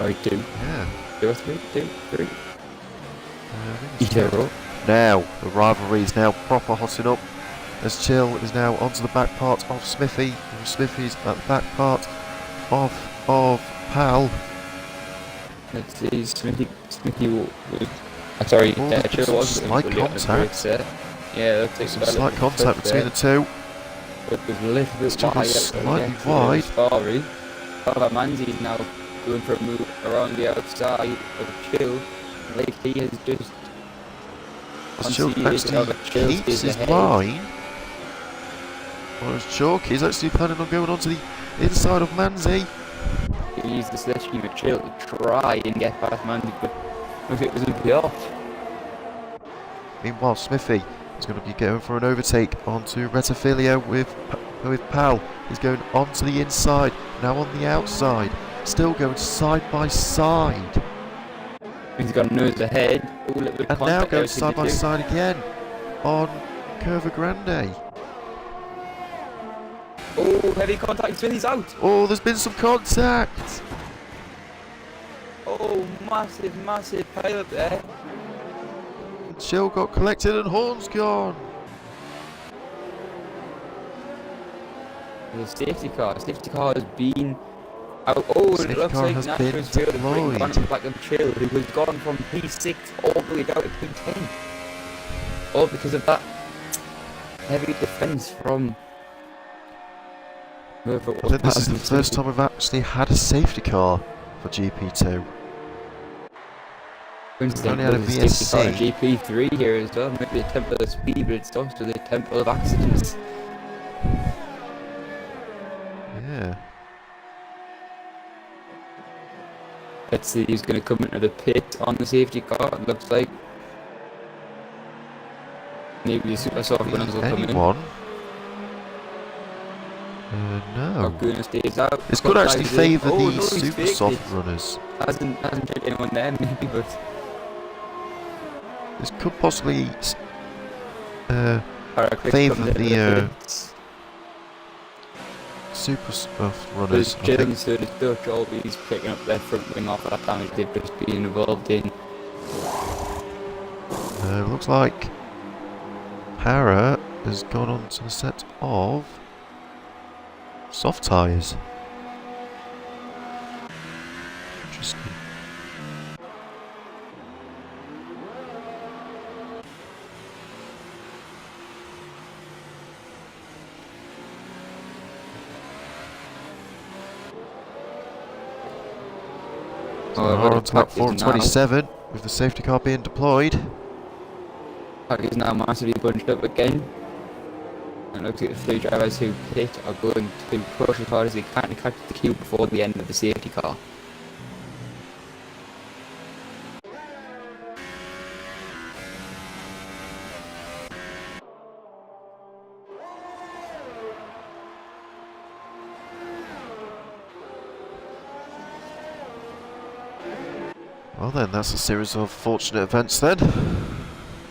Or 2. Yeah. 2 or 3? 2, 3. Each row. Now, the rivalry is now proper hotting up as Chill is now onto the back part of Smithy. And Smithy's at the back part of Pal. Let's see, Smithy was... sorry, Chill was... Slight contact. Yeah, looks like some slight contact between the two. But it was a little bit wide. Slightly wide. Sorry. However, Manzi is now going for a move around the outside of Chill. Like he has just... Chill actually keeps his line. Whereas Chalky's actually planning on going onto the inside of Manzi. He used the slash key with Chill to try and get past Manzi, but if it was a bit off. Meanwhile, Smithy is going to be going for an overtake onto Retafilio with Pal. He's going onto the inside, now on the outside. Still going side by side. He's got a nose ahead. Ooh, and now goes side by side again on Curva Grande. Oh, heavy contact. Smithy's out. Oh, there's been some contact. Oh, massive pile up there. Chill got collected and Horn's gone. The safety car. Safety car has been out. Oh, and it looks like Nastro's failed to bring contact back of Chill, who has gone from P6 all the way down to P10. All because of that heavy defence from whoever it was. I think this is the first time we've actually had a safety car for GP2. We've only had a VSC. GP3 here as well. Maybe the temple of speed, but it's also the temple of accidents. Yeah. Let's see who's going to come into the pit on the safety car. It looks like maybe the super soft runners will come in. No. Guna stays out. This could actually favour the super soft runners. Hasn't checked anyone there, maybe, but this could possibly favour the super soft runners. Jalen said it's Dutch always picking up their front wing off that damage they've just been involved in. Looks like PaRa has gone on to the set of soft tyres. Interesting. So Oh, we well, are the on to lap pack is now 427 with the safety car being deployed. massively bunched up again. And it looks like the three drivers who pit are going to push as hard as they can to catch the queue before the end of the safety car. Well then, that's a series of fortunate events then.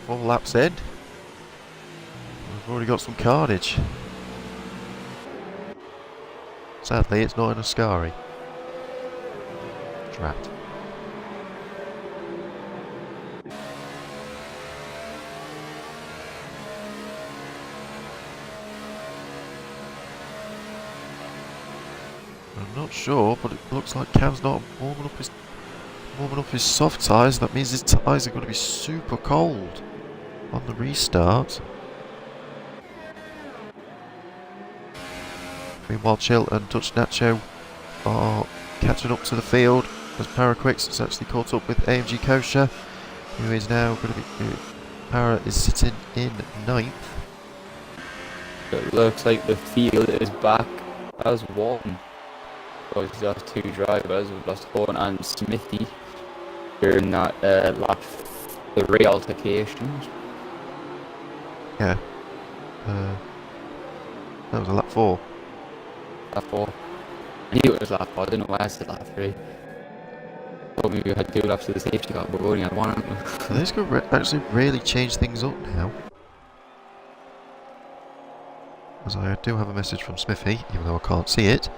4 laps in. We've already got some carnage. Sadly, it's not in Ascari. Trapped. I'm not sure, but it looks like Cam's not warming up his soft tyres. That means his tyres are going to be super cold on the restart. Meanwhile, Chill and Dutch Nacho are catching up to the field as PaRa has actually caught up with AMG Kosher, who is now going to be. PaRa is sitting in 9th. It looks like the field is back as one. Because we've lost 2 drivers, we've lost Horn and Smithy during that lap 3 altercations. Yeah. That was a lap 4. Lap 4. I knew it was lap 4, I didn't know why I said lap 3. Thought maybe we had 2 laps to the safety car, but we only had 1. So this could actually really change things up now. As I do have a message from Smithy, even though I can't see it.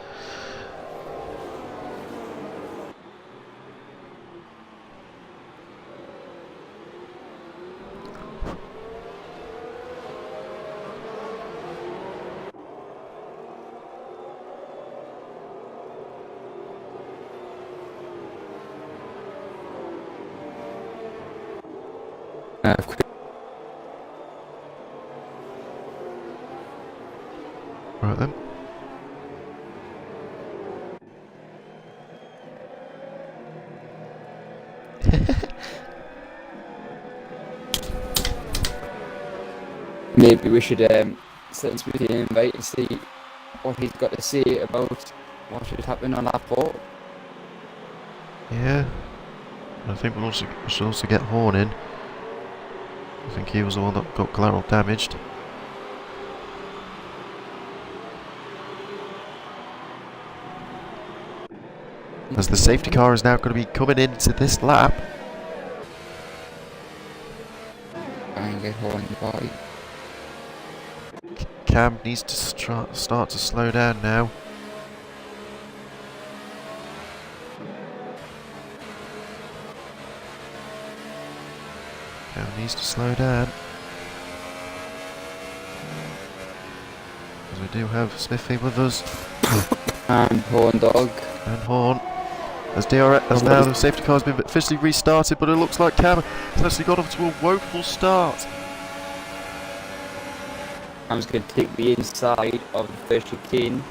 Right then. Maybe we should send Smithy an invite and see what he's got to say about what should happen on lap 4. Yeah. I think we should also get Horn in. I think he was the one that got collateral damaged. As the safety car is now going to be coming into this lap. Try and get Horn in the body. Cam needs to start to slow down now. Cam needs to slow down. Because we do have Smithy with us. And Horn Dog. And Horn. As now the safety car has been officially restarted, but it looks like Cam has actually got off to a woeful start. I'm just going to take the inside of the first chicane.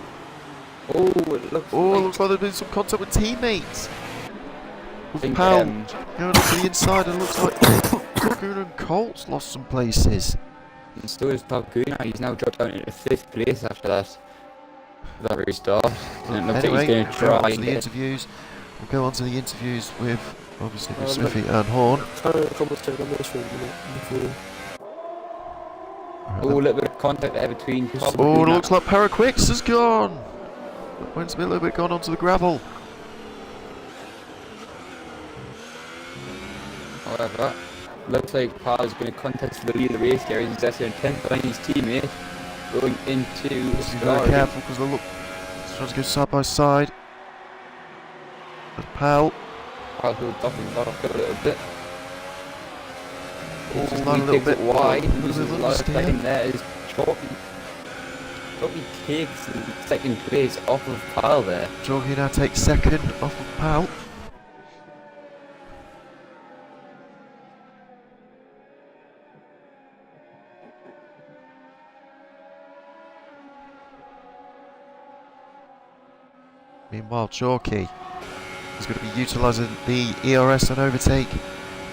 Oh, it looks Like there's been some contact with teammates. With PaRa going up to the inside, and it looks like Goon and Colt's lost some places. and so is Top Gun. He's now dropped down into 5th place after that restart. And it looks like he's going to try and get interviews. We'll go on to the interviews with, obviously, with Smithy and Horn. a little bit of contact there between Top Oh, it looks like PaRa has gone. Went a little bit gone onto the gravel. However, looks like PaRa's going to contest for the lead of the race here. He's actually in 10th behind his teammate going into Be very careful because they look trying to go side by side. But Pal. Pal who got off a little bit. Just Oh, not a he little takes bit. it wide. A Loses a little lot of steer. time there. Is Chalky. Chalky takes the 2nd place off of Pal there. Jorge now takes 2nd off of Pal. Meanwhile, Chalky He's going to be utilising the ERS and overtake.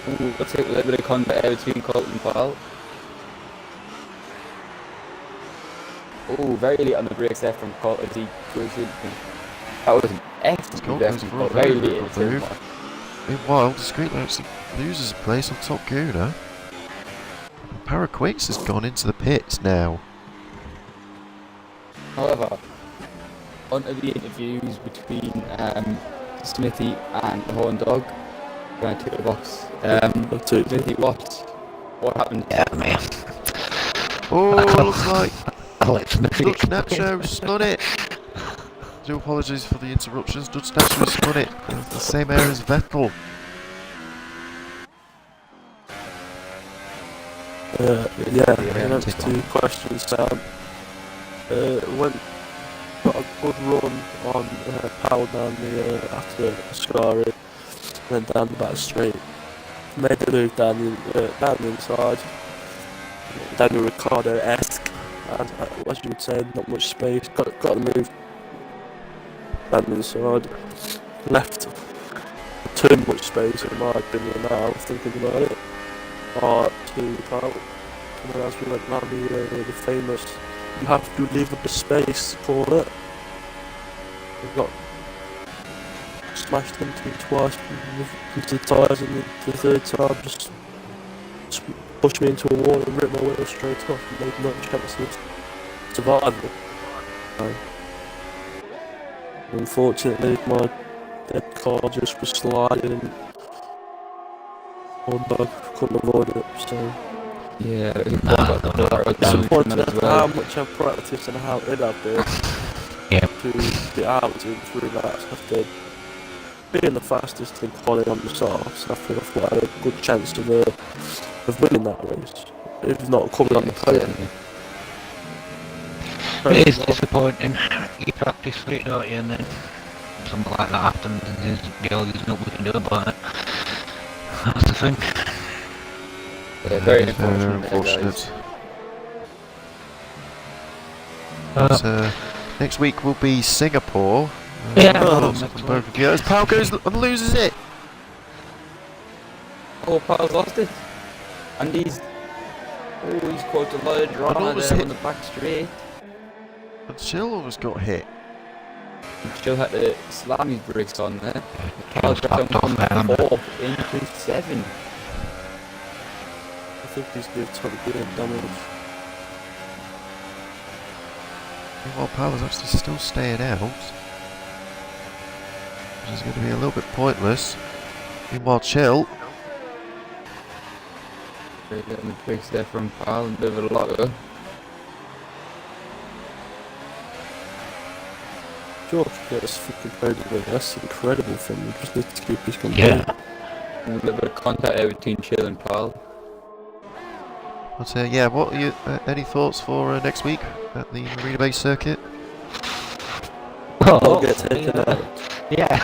Ooh, let's take a little bit of contact between Colton and Paul. Oh, very late on the brakes there from Colton as he goes in. That was an excellent move there from Colton. Very late in the turn. Meanwhile, Discreetly actually loses a place on Top Gooner. PaRa Quicks has gone into the pits now. However, onto the interviews between Smithy and the Horn Dog. Going to the box. Smithy, what happened? Yeah, man. Oh, looks like Alex Smithy. Dutch Nacho spun it. Do apologies for the interruptions. Dutch Nacho spun it. The same area as Vettel. That's two questions, Sam. Went got a good run on power down the after Ascari, then down the back straight. Made the move down the inside. Daniel Ricciardo-esque, as you would say, not much space. Got the move down the inside. Left too much space in my opinion now, thinking about it. R2 power. And then as we went round the famous, you have to leave the space for it. We got smashed into me twice into the tyres, and the third time just pushed me into a wall and ripped my wheel straight off and made no chance of survival. Unfortunately, my dead car just was sliding and I couldn't avoid it, so... Yeah, disappointed at how much I've practiced and how good I've been to be out in 3 laps after being the fastest in quality on the softs. I feel I've got a good chance of winning that race, if not coming on the podium. It is disappointing. You practice for it, don't you, and then something like that happens and there's nothing we can do about it. That's the thing. Yeah, very unfortunate. But, next week will be Singapore. As Pal goes and loses it. Oh, Pal's lost it. And he's caused a lot of drama there on the back straight. And Chill almost got hit. Chill had to slam his brakes on there. Pal's backed off there, 4th into 7. I think he's doing totally good damage. Meanwhile, Pal is actually still staying out, which is going to be a little bit pointless. Meanwhile, Chill. Very good on the brakes there from Pal and a bit of a locker. George gets fucking incredible. That's incredible from him. Just need to keep his control. Yeah. And a little bit of contact there between Chill and Pal. But yeah, what are you, any thoughts for next week at the Marina Bay circuit? I'll get taken out. Yeah.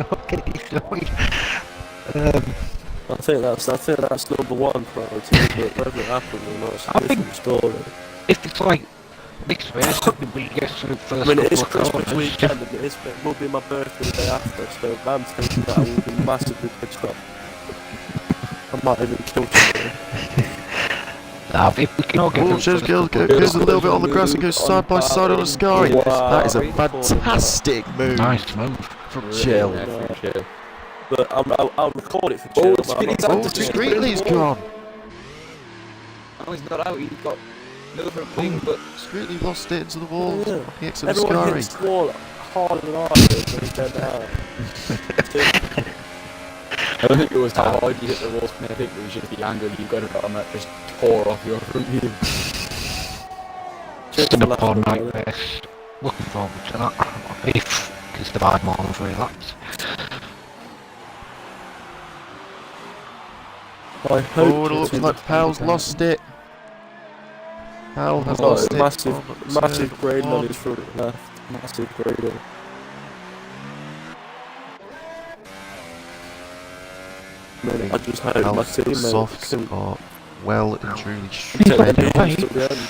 Okay, destroyed. I think that's number one priority. But whether it happens or not, it's a different story. If it's like this race, we get through the first I mean, it is couple of Christmas corners. weekend and it will be my birthday the day after, so I'm thinking that I will be massively pissed off. I might even kill somebody. If we can all get Goes a little bit on the grass and goes side by side on a Ascari. Wow. That is a fantastic move nice move. from Really Chill. nice from Chill. But I'll record it for Chill. it's but I'm Spinny's not- on Oh, Discreetly's gone. Oh, he's not out, he's got no front wing, but Discreetly lost it into the wall. Yeah. He exits Everyone hits Ascari. the wall harder than I do when he's dead out. I don't think it was how hard you hit the wall spin. I think it was just the angle you got it on that just tore off your front wheel. Singapore night race. Looking forward to that. If it's divided more than 3 laps. I hope Oh, it looks like Pal's lost it. Pal has lost it. Massive grade on one. his front left. Massive grade. I just hope my Pal's teammate softs can are well and truly take the shredded. beatings at the end.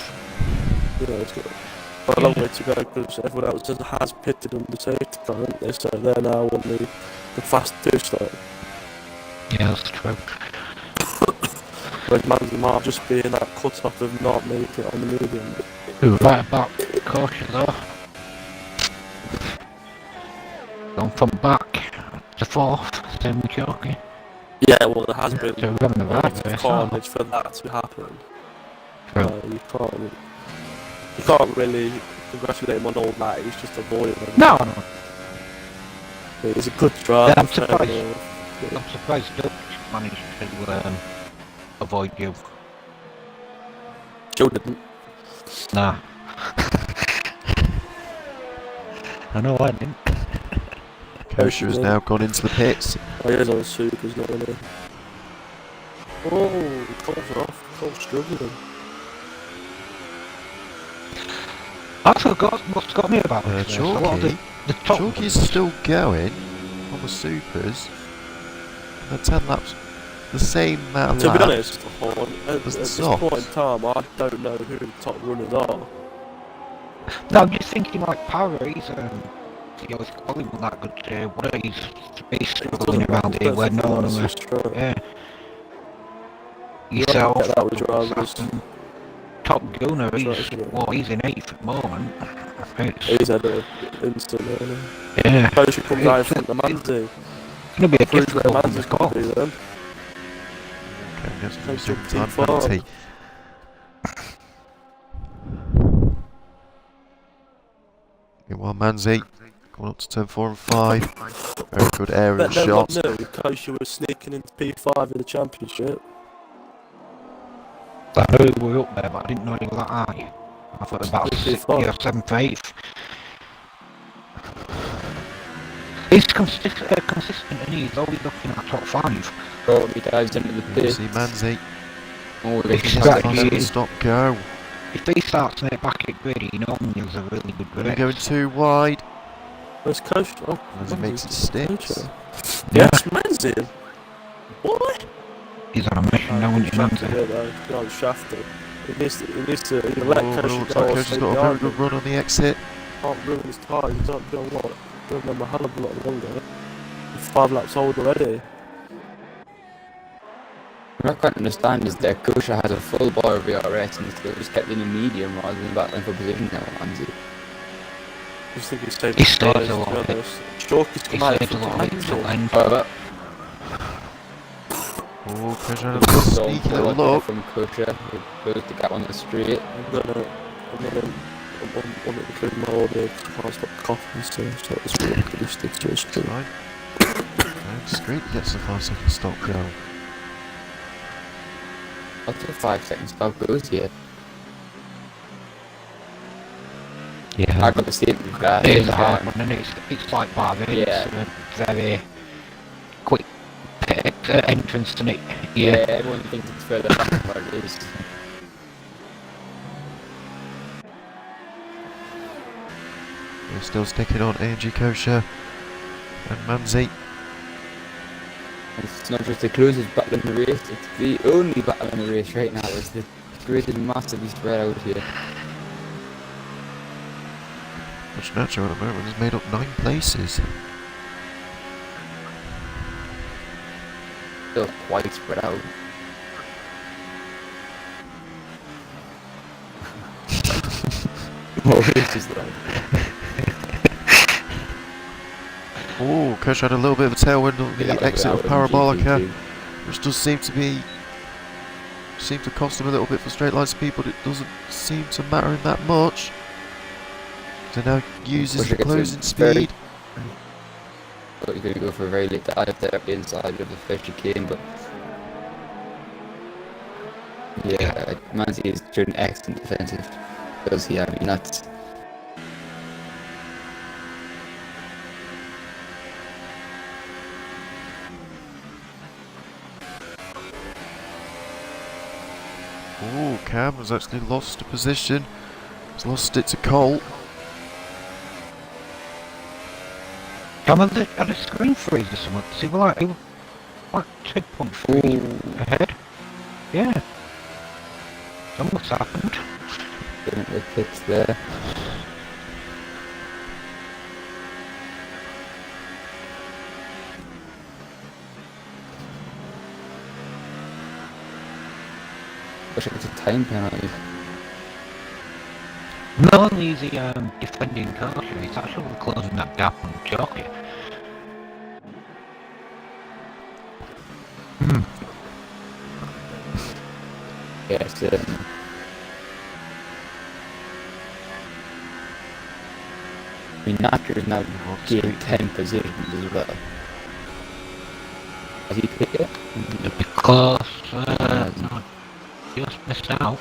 You know, it's good. Got a long way to go because everyone else has pitted under safety car, haven't they? So they're now on the fast two stop. Yeah, that's true. Whereas Manzi might just be in that cut-off of not making it on the medium. Ooh, right about cautious though. Going from back to fourth, same with Chalky. Yeah, well, there has been So we're having the a right lot of there, carnage for that to happen. True. You can't really congratulate him on all that. He's just avoiding them. No, no. He's a good driver. Yeah, I'm surprised. I'm surprised Dutch managed to avoid you. Joe didn't. Nah. I know I didn't. Kosher has now gone into the pits. Oh, he is on supers, not really. Oh, Cole's off. Cole's struggling. That's what's got me about this race. A lot of the top Chalky's still going on the supers. And the 10 laps, the same amount of To laps. be honest, Horn, at As the this softs. point in time, I don't know who the top runners are. No, I'm just thinking like PaRa, he's his quality wasn't that good today. What he's struggling around here where no one was. Yeah. Yourself, Yeah, that was drivers. Top Gunner, he's Right, he's in 8th at the moment. He's had an instant early. Yeah. Kosher comes out from the Manzi. It's gonna be a Proves difficult where one to Manzi's going to be call. then. Okay, that's Take going to be some some T4. penalty. Meanwhile, Manzi going up to turn 4 and 5. Very good aerial But then shots. what knew Kosher was sneaking into P5 in the championship. I knew we were up there, but I didn't know he was that high. I thought about P5. 7th, 8th. He's consistent and he's always looking at top 5. Oh, he dives into the pit. See Manzi. Oh, It's he's that Fast he- stop go. If he starts near back at grid, he normally has a really good Only race. going too wide. Where's Kosher? Oh, Manzi makes it sticks. Kosher. Yeah, Yes, Manzi. What? he's on a mission now, isn't he, Manzi? Yeah, though. God, shafted. He needs to either let Oh, Kosher looks go like or Kosher's stay got a very behind good him. run on the exit. Can't ruin his tyres. He's not doing what? Doing them a hell of a lot longer. He's 5 laps old already. What I can't understand is that Kosher has a full bar of VRS and still just kept in a medium rather than battling for position now on Manzi. I just think he's saved He his stays tyres, a to lot be of it. honest. Chalky's He come out saves a from lot of it till Manzi. end. However, Oh, Kosher had a little so sneaky little well there look. from Kosher, who closed the gap on the straight. I'm gonna include my audio because I can't stop coughing, so it's really good to stick to a screen. Fine. And discreet gets the 5-second stop go. What's the 5 second stop goes here? Yeah. I got the same with that. It is a hard one, and it's like Barbie. Yeah. It's a very quick entrance to it. Yeah, Yeah. everyone thinks it's further back than what it is. We're still sticking on AMG Kosher and Manzi. It's not just the closest battle in the race, it's the only battle in the race right now. It's the grid is massively spread out here. Which Nacho at the moment has made up 9 places. Still quite spread out. What race is that? Oh, Kosher had a little bit of a tailwind on Yeah, the exit of that was Parabolica, GP2. which does seem to cost him a little bit for straight line speed, but it doesn't seem to matter in that much. So now uses the Kosher gets a closing very- speed. Thought you were going to go for a very late dive there up the inside of the first chicane, but yeah, Manzi is doing excellent defensive. Does he? I mean, that's Oh, Cam has actually lost a position. He's lost it to Colt. Come on, had a screen freeze or something. See, he was like 2.3 ahead. Yeah. Something's happened. Getting the pits there. Wish it was a time penalty. Not only is he defending caution, he's actually closing that gap on jockey. Yes, I mean, Nacher is now gained 10 positions as well. Has he picked it? Because, no, just missed out.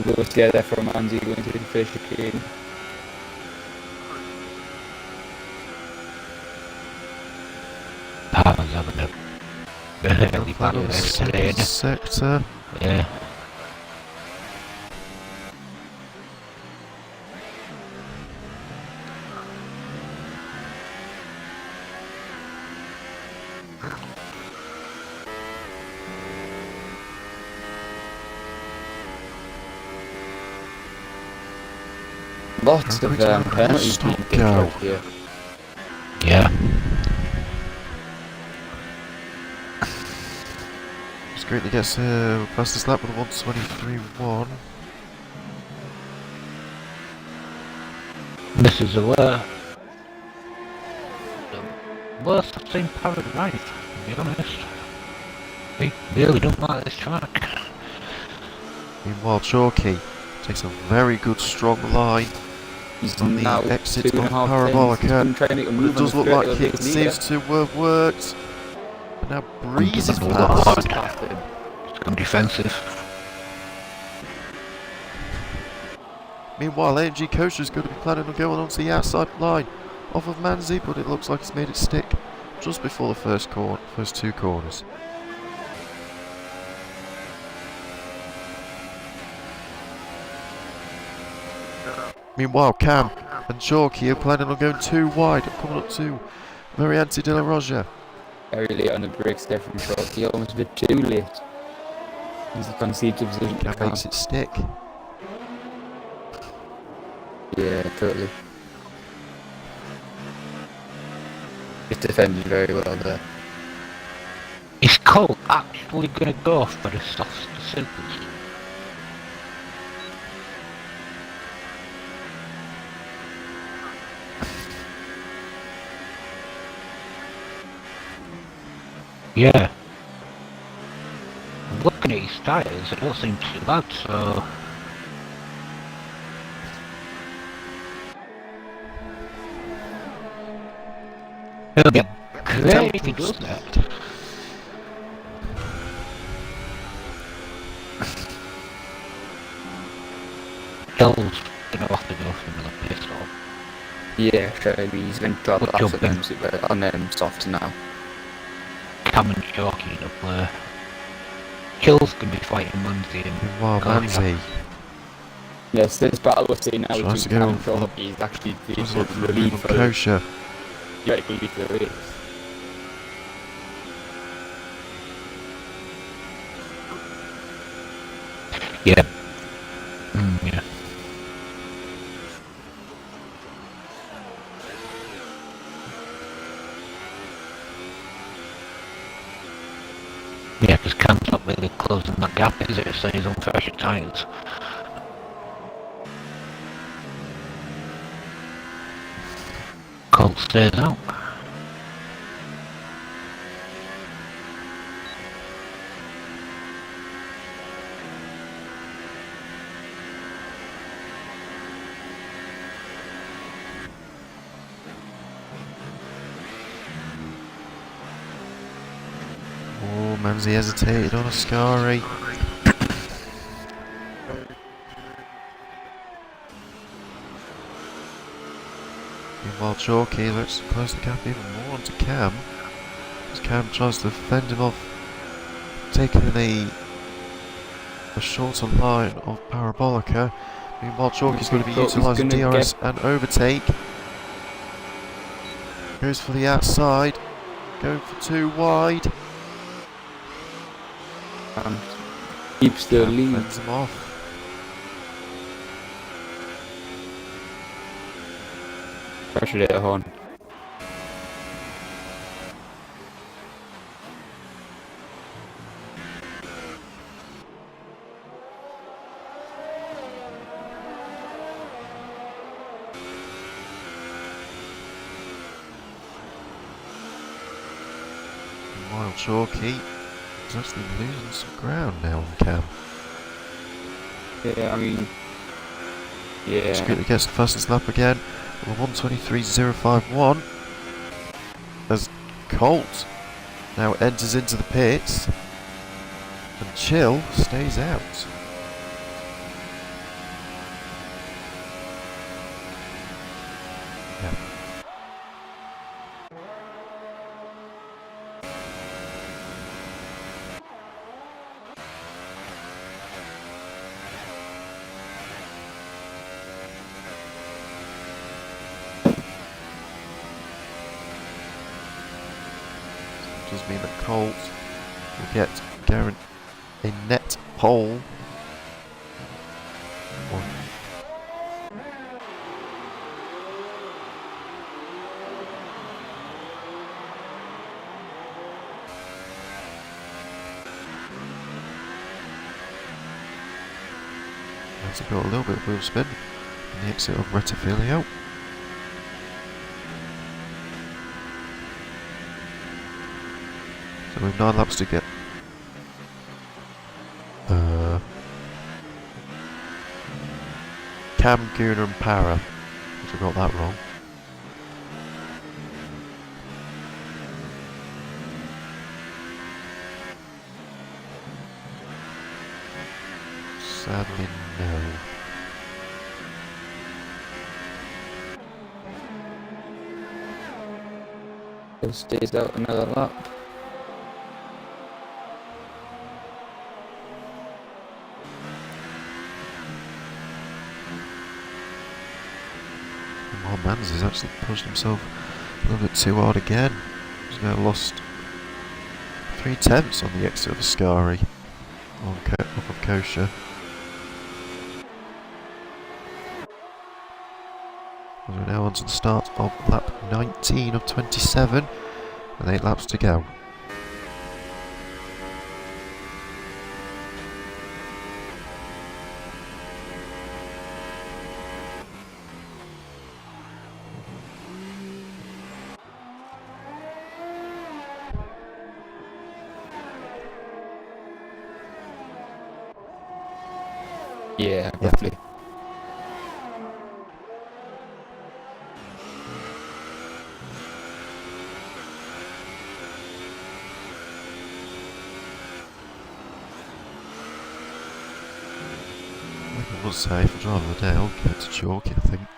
We'll stay there for Manzi going to the finish again. PaRa's having a really bad race today, isn't it? sector. Yeah. Lots of penalties being picked out here. Yeah. Just greatly gets fastest lap with a 1:23.1. This is the worst I've seen PaRa ride, to be honest. They really don't like this track. Meanwhile, Chalky takes a very good strong line He's on the now exit of 2.5 Parabolica. lengths. Trying to make a But move it does on look the like straight, it seems to have worked. And now Breeze is Under the fast. line. It's gone defensive. Meanwhile, AMG Coaster is going to be planning on going onto the outside line off of Manzi, but it looks like he's made it stick just before the first two corners. Meanwhile, Cam and Chalky are planning on going too wide, coming up to Mariante de la Roja. Very late on the brakes there from Chalky, almost a bit too late. He's conceded to position. Cam makes it stick. Yeah, totally. He's defended very well there. Is Cole actually going to go for the soft silvers? Yeah. Looking at his tyres, it don't seem too bad, so... It'll be great if he does that. Hill's gonna have to go for another pit stop. Yeah, sure, he's been dropped Good off job, on them softs now. Cam and Chalky in a play. Hill's gonna be fighting Manzi and Meanwhile, Cody. Manzi Yes, this battle we're seeing now tries is to Cam go and Chalky is actually tries to the look for lead the for Kosher. theoretically lead for the race. Yeah. Yeah. Yeah, because Cam's not really closing that gap, is it? So he's on fresher tyres. Colt stays out. Oh, Manzi hesitated on Ascari. Meanwhile, Chalky looks to close the gap even more onto Cam. As Cam tries to fend him off, taking a shorter line of Parabolica. Meanwhile, Chalky's going to be Chalky's utilising gonna DRS and overtake. Goes for the outside, going for too wide. Keeps the Cam lead. fends him off. Pressure at the horn. While Chalky is actually losing some ground now on Cam. Yeah, I mean, Quickly gets the fastest lap again. 1:23.051 as Colt now enters into the pits and Chill stays out. Does mean that Colt will get a net pole. Has got a little bit of wheel spin on the exit of Rettifilio. So we've 9 laps to get. Cam, Gunnar and PaRa. If I got that wrong. Sadly, no. He stays out another lap. Mans has actually pushed himself a little bit too hard again. He's now lost 3/10 on the exit of Ascari off of Kosher. We're now on to the start of lap 19 of 27 with 8 laps to go. Yeah, roughly. I would say for driver of the day, I'll give it to Chalky, I think.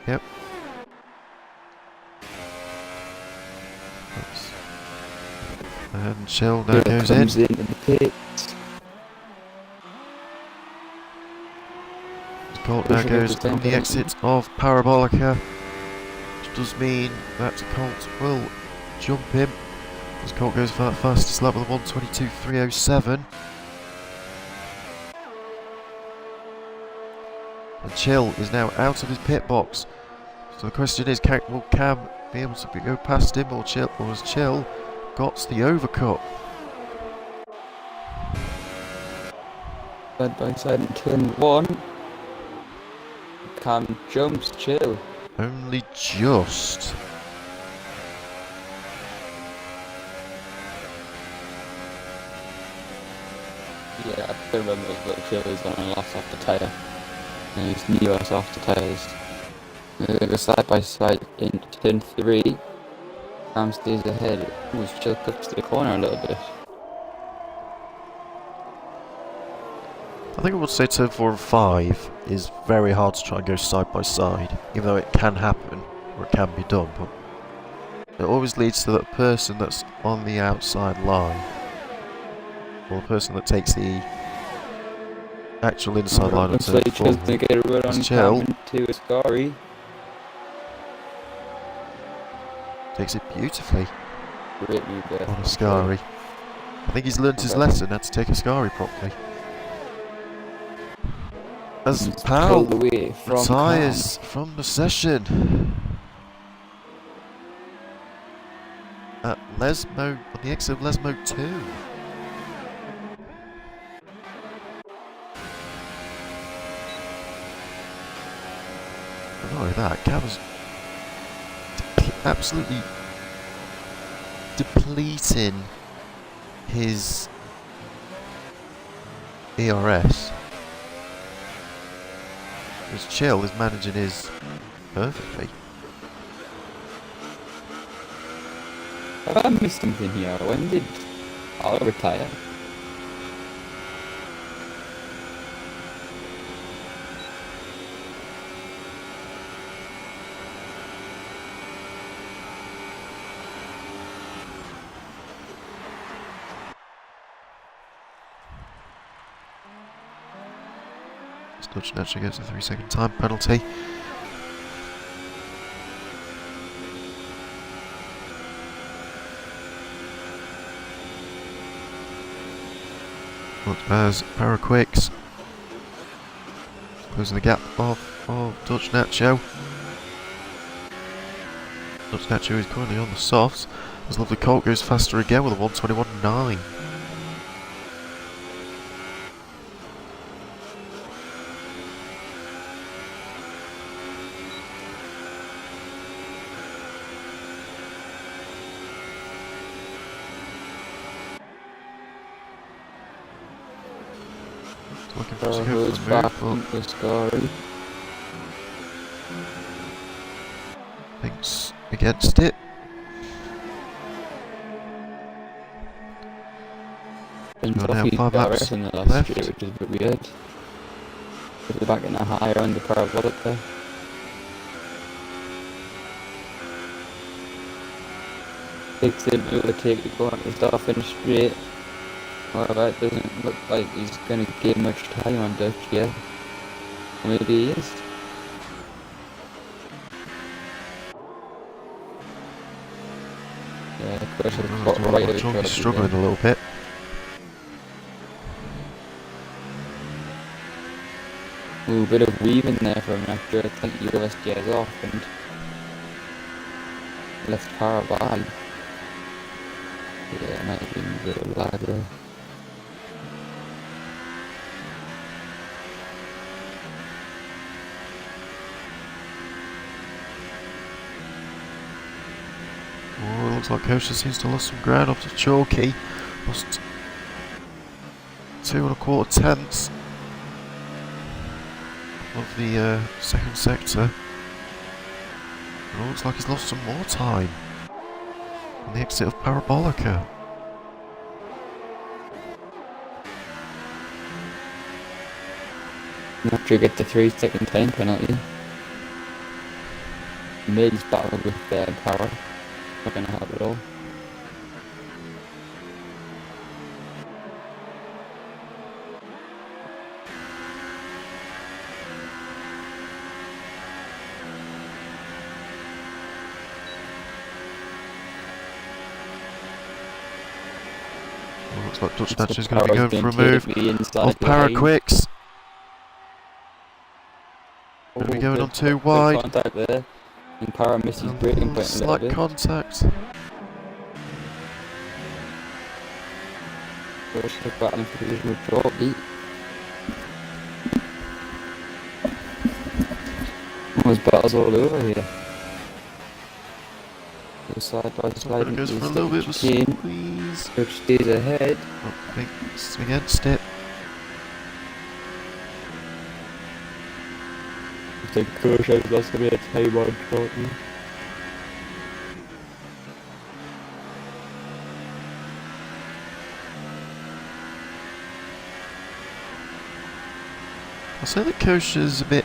Yep. And Chill now goes in. Into the pits. Colt now goes on the exit of Parabolica, which does mean that Colt will jump him as Colt goes for that fastest lap with a 1:22.307. And Chill is now out of his pit box. So the question is, will Cam be able to go past him, or has Chill got the overcut? Side by side in turn 1. Cam jumps Chill. Only just. Yeah, I still remember that Chill is on a loss off the tyre. And he's new loss off the tyres. They go side by side in turn 3. Cam stays ahead. Ooh, Chill cuts to the corner a little bit. I think I would say turn 4 and 5 is very hard to try and go side by side, even though it can happen, or it can be done, but it always leads to that person that's on the outside line, or the person that takes the actual inside line of Looks turn like 4. Chill's gonna get a run on Chill. Cam into Ascari. beautifully Great move there. on Ascari. I think he's learnt his lesson, had to take Ascari properly. As He's Powell pulled away from retires from the session at Lesmo, on the exit of Lesmo 2. And not only that, Gav's absolutely depleting his ERS. Whereas Chill is managing his perfectly. Have I missed something here? When did PaRa retire? Dutch naturally gets a 3-second time penalty. Look, as PaRa Quicks closing the gap off of Dutch Nacho. Dutch Nacho is currently on the softs. As Lovely Colt goes faster again with a 1:21.9. Looking for to go Goes for back the move, into Ascari. but thinks against it. Been Got tough now using 5 laps DRS in the last left. year, which is a bit weird. Put it back in a higher end of parabolic there. Takes him to overtake the corner to start finish straight. However, it doesn't look like he's going to gain much time on Dutch yet. Maybe he is. Yeah, of course, it's got right of the He's struggling a little bit. Ooh, bit of weaving there from after I think US gears off and left PaRa by. Yeah, might have been a bit of lag there. Oh, it looks like Coaster seems to have lost some ground off to Chalky. Lost 2 1/4 tenths of the second sector. And it looks like he's lost some more time on the exit of Parabolica. After you get the 3-second time penalty. Mid's battle with PaRa. Not gonna help at all. Well, looks like Dutch So Natcher's going to be PaRa's going for a been move taking the inside of PaRa line. Quicks. Going to be going on too wide. Contact there. And PaRa misses braking point a little Slight bit. contact. First look battling for position with Chalky. There's battles all over here. Go side by side into Goes the for a little bit of a chicane. squeeze. Which stays ahead. Oh, I think it's against it. I think Kershaw's lost a bit of time on Chalky. I'll say that Kosher's a bit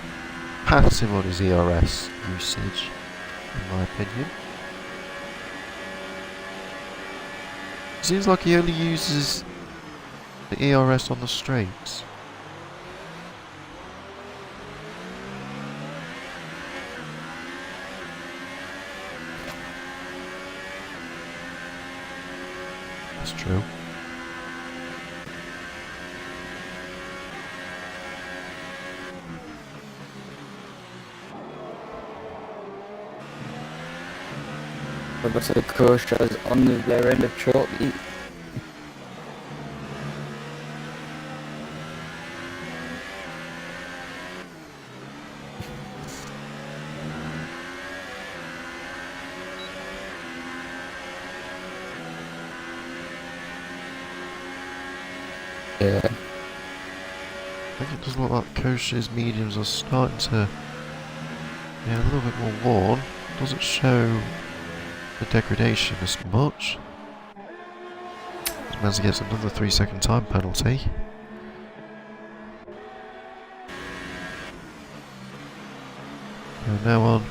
passive on his ERS usage, in my opinion. Seems like he only uses the ERS on the straights. Looks like Kershaws on their end of Chalky. Yeah. I think it does look like Kosher's mediums are starting to a little bit more worn. Doesn't show the degradation as much. As gets another 3-second time penalty. We're now on.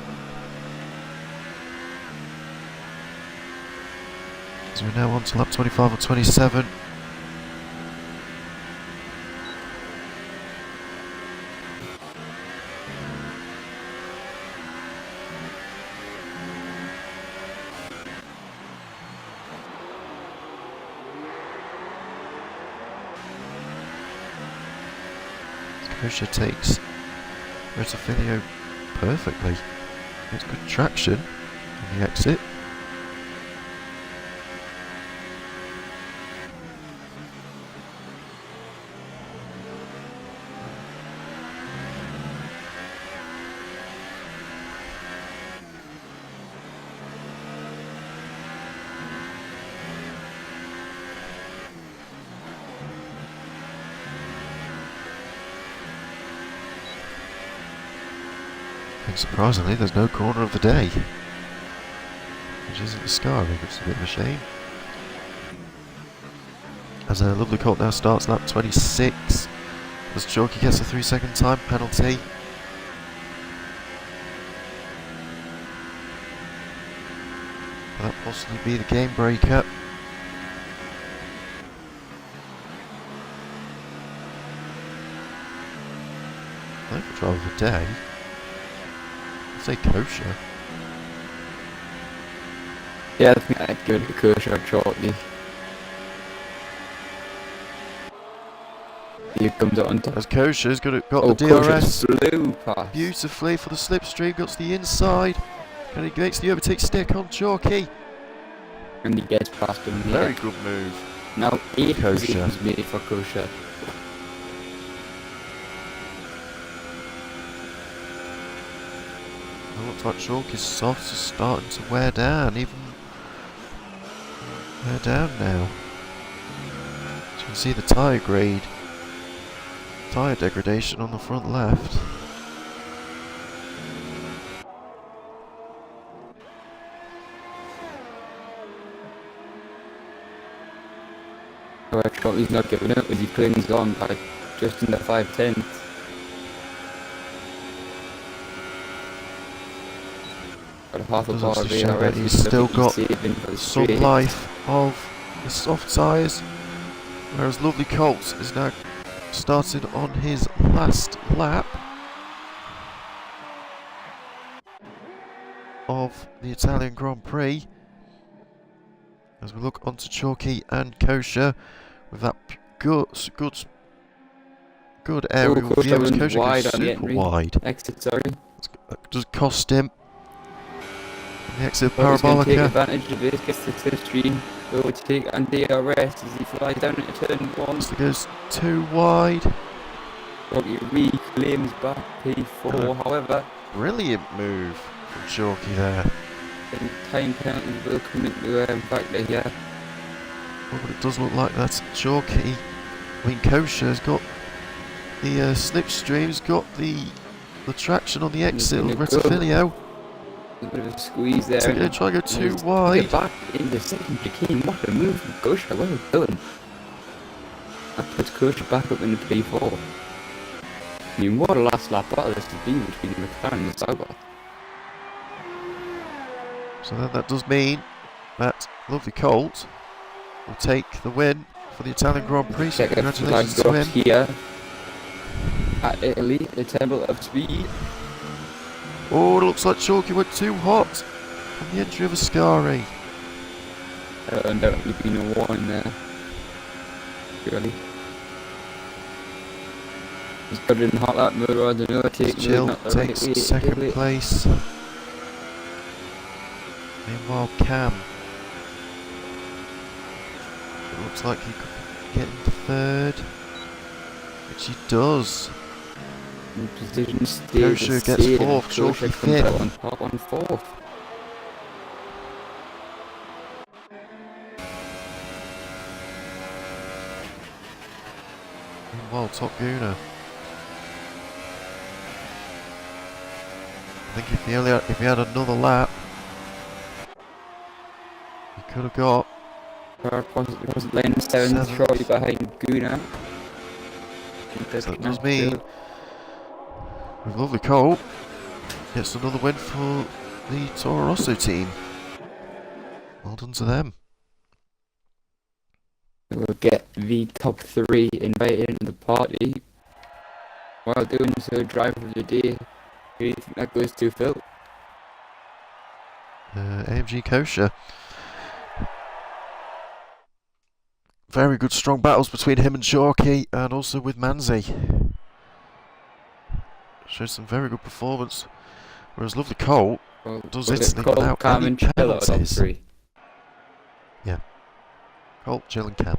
So we're now on to lap 25 or 27. Kosher takes Retofilio perfectly. Gets good traction on the exit. And surprisingly, there's no corner of the day, which isn't a Scarring, which is a bit of a shame. As a lovely colt now starts lap 26, as Chalky gets a 3-second time penalty. Will that possibly be the game breaker? I think driver of the day. I'd say Kosher. Yeah, I think I'd go to Kershaw shortly. Here comes on top. As Kosher's got Oh, the DRS Kershaw slow pass. beautifully for the slipstream, got to the inside. And he makes the overtake stick on Chalky. And he gets past him. Very Yeah. good move. Now 8 Kershaw. positions made for Kershaw. It looks like Chalky's softs are starting to wear down, wear down now. So you can see the tyre degradation on the front left. However, Chalky's not giving up as he clings on by just under 5/10. Got half a Does bar of obviously show that ARS. he's still got saving for the some straight. life of the soft tyres, whereas Lovely Colt is now started on his last lap of the Italian Grand Prix. As we look onto Chalky and Kosher with that good aerial Kosher view, as runs Kosher wide goes on the super entry. wide. Exit, sorry. That does cost him. The exit of But he's going to take Parabolica. advantage of this, gets the slipstream, overtake and DRS as he flies down into turn 1. As it goes too wide. Chalky reclaims back P4, however, Brilliant move from Chalky there. the time penalties will come into factor here. Oh, but it does look like that Chalky. I mean, Kosher's got the slipstream's got the traction on the exit of gonna go. Retofilio. A bit of a squeeze there. So they're going to try to go too Get wide. back in the second chicane. What a move from Kosher. Well done. That puts Kosher back up in the P4. I mean, what a last lap battle this has been between the McLaren and the Sauber. So then that does mean that Lovely Colt will take the win for the Italian Grand Prix. So Check out congratulations flag to drop him. here at Italy, the Temple of Speed. Oh, it looks like Chalky went too hot on the entry of Ascari. Undoubtedly been a warning there. Surely. He's got it in hot lap mode rather than overtake mode, Chill not the right takes way to do second it. place. Meanwhile, Cam. It looks like he could get into third, which he does. And position stays the Kosher gets same. fourth, Kosher Chalky comes out fifth. on top on fourth. Meanwhile, Top Gooner. I think if he had another lap, he could have got wasn't laying seventh, shortly behind Guna. So that does mean, with Lovely Colt, gets another win for the Toro Rosso team. Well done to them. We'll get the top three invited into the party. While doing so, driver of the day. Who do you think that goes to, Phil? AMG Kosher. Very good strong battles between him and Sharky, and also with Manzi. Shows some very good performance. Whereas Lovely Colt does its thing without any penalties. Yeah. Colt, Jill and Cam.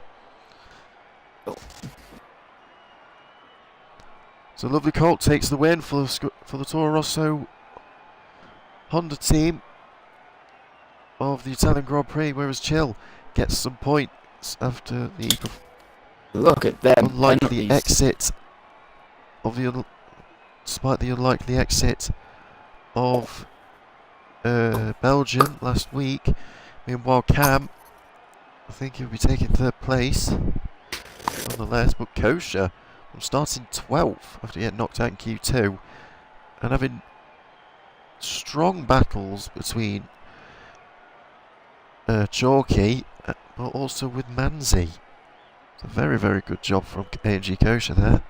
So Lovely Colt takes the win for the Toro Rosso Honda team of the Italian Grand Prix, whereas Chill gets some points after the Look at them unlikely penalties. exit of despite the unlikely exit of Belgium last week. Meanwhile, Cam, I think he'll be taking third place nonetheless, but Kosher from starting 12th after getting knocked out in Q2 and having strong battles between Chalky but also with Manzi. It's a very, very good job from AMG Kosher there.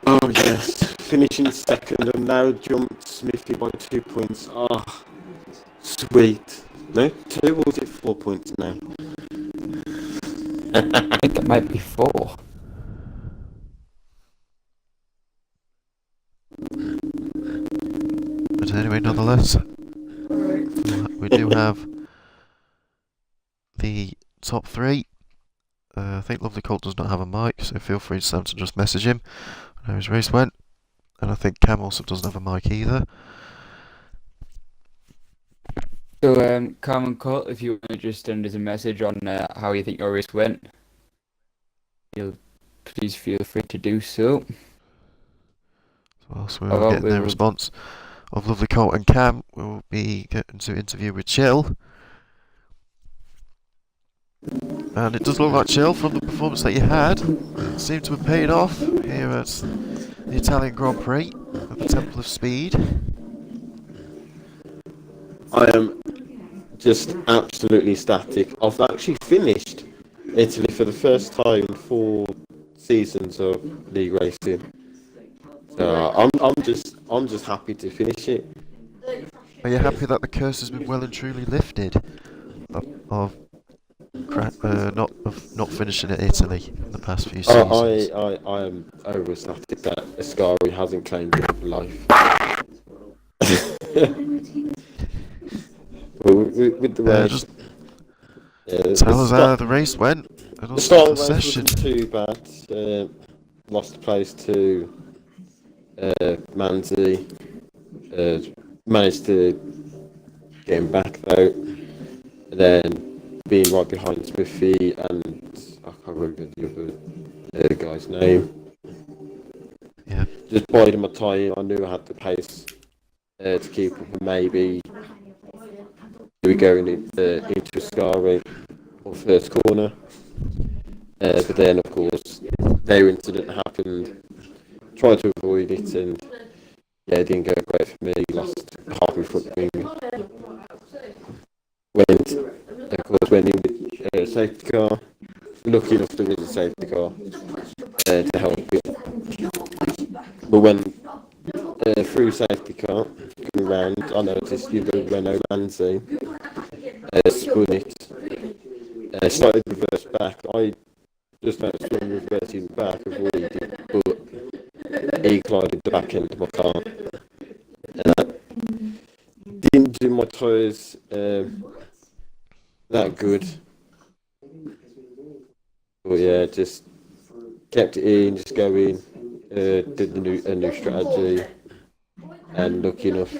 Oh yes, finishing second and now jumped Smithy by 2 points. Ah, sweet. No, 2 or was it 4 points now? I think it might be 4. But anyway, nonetheless, we do have the top 3. I think Lovely Colt does not have a mic, so feel free Sam to just message him. I know his race went, and I think Cam also doesn't have a mic either. So, Cam and Colt, if you want to just send us a message on how you think your race went, please feel free to do so. So we'll get their response of Lovely Colt and Cam. We'll be getting to interview with Chill. And it does look like, Chill, from the performance that you had, it seemed to have paid off here at the Italian Grand Prix at the Temple of Speed. I am just absolutely ecstatic. I've actually finished Italy for the first time in 4 seasons of league racing. So I'm just happy to finish it. Are you happy that the curse has been well and truly lifted of not finishing at Italy in the past few seasons? I am over ecstatic that Ascari hasn't claimed it for life. with the race, tell us how the race went. The start of the race wasn't too bad. Lost the place to Manzi. Managed to get him back though. And then being right behind Smithy and I can't remember the other guy's name. Yeah. Just biding my time. I knew I had the pace to keep up, and maybe we going into Ascari or first corner. But then, of course, their incident happened. Tried to avoid it, and yeah, it didn't go great for me. Lost half my front wing. Went in with a safety car. Lucky enough there was a safety car to help it. But when through safety car coming round, I noticed the other Renault Manzi spun it. Started reverse back. I just about to reversing back, avoided, but he collided the back end of my car. And that didn't do my tyres that good. But yeah, just kept it in, just going, did a new strategy, and lucky enough,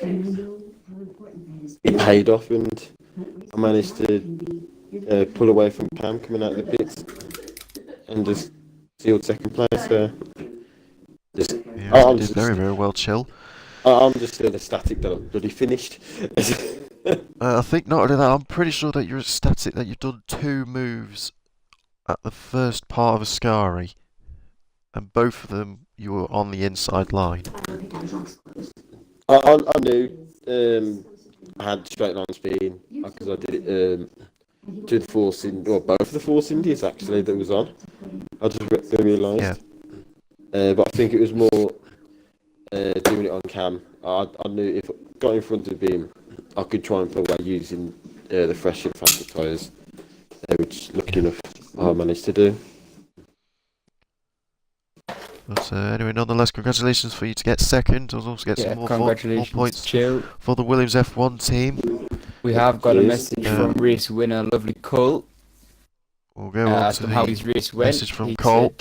it paid off, and I managed to pull away from Cam coming out of the pits, and just sealed second place there. Yeah, it did very, very well, Chill. I'm just still ecstatic that I'm bloody finished. I think not only that, I'm pretty sure that you're ecstatic that you've done 2 moves at the first part of a Ascari, and both of them you were on the inside line. I knew I had straight line speed because I did it to the Force or both of the Force Indies actually that was on. I just realised. Yeah. But I think it was more doing it on Cam. I knew if I got in front of him, I could try and pull away using the fresh and faster tyres, which lucky enough I managed to do. But anyway, nonetheless, congratulations for you to get second. We'll also get some more points Chill. for the Williams F1 team. We have got a message from race winner, lovely Cole. We'll go on to how the his race went. message from Cole.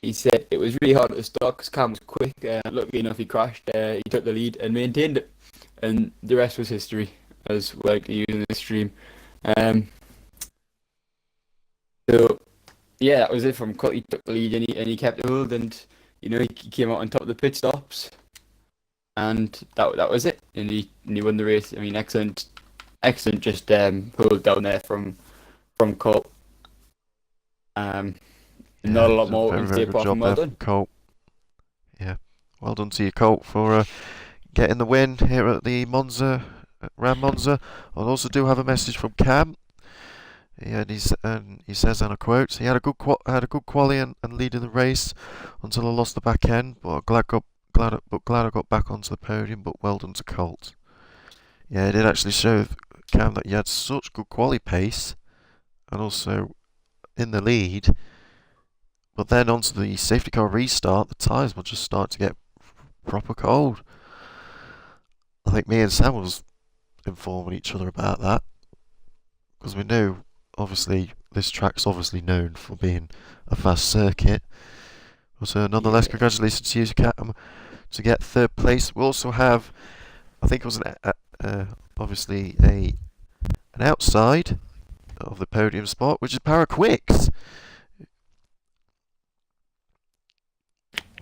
He said it was really hard at the start because Cam was quick. Luckily enough, he crashed. He took the lead and maintained it, and the rest was history, as we like to use in the stream. So yeah, that was it from Cole. He took the lead and he kept it hold, and you know he came out on top of the pit stops, and that was it. And he won the race. I mean, excellent, just hold down there from Cole. Not a lot more we can say apart from well done. Colt. Yeah, well done to you, Colt, for getting the win here at the Monza, Ram Monza. I also do have a message from Cam. Yeah, and he says, and I quote, "He had a good quali and leading the race until I lost the back end, but glad I got back onto the podium. But well done to Colt." Yeah, it did actually show Cam that you had such good quali pace, and also in the lead. But then onto the safety car restart, the tyres will just start to get proper cold. I think me and Sam was informing each other about that, because we knew, obviously, this track's obviously known for being a fast circuit. But nonetheless, congratulations to you, Cam, to get third place. We also have, I think it was obviously an outside of the podium spot, which is PaRa Quicks.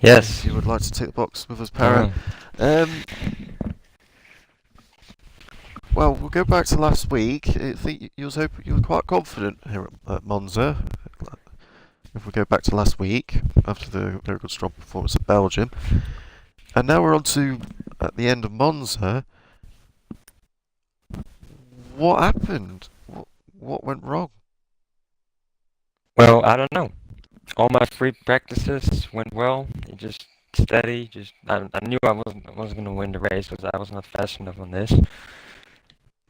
Yes. If you would like to tick the box with us, PaRa. Well, we'll go back to last week. I think you were quite confident here at Monza. If we go back to last week, after the very good strong performance of Belgium. And now we're on to, at the end of Monza, what happened? What went wrong? Well, I don't know. All my free practices went well. It just steady. I knew I wasn't gonna win the race because I was not fast enough on this.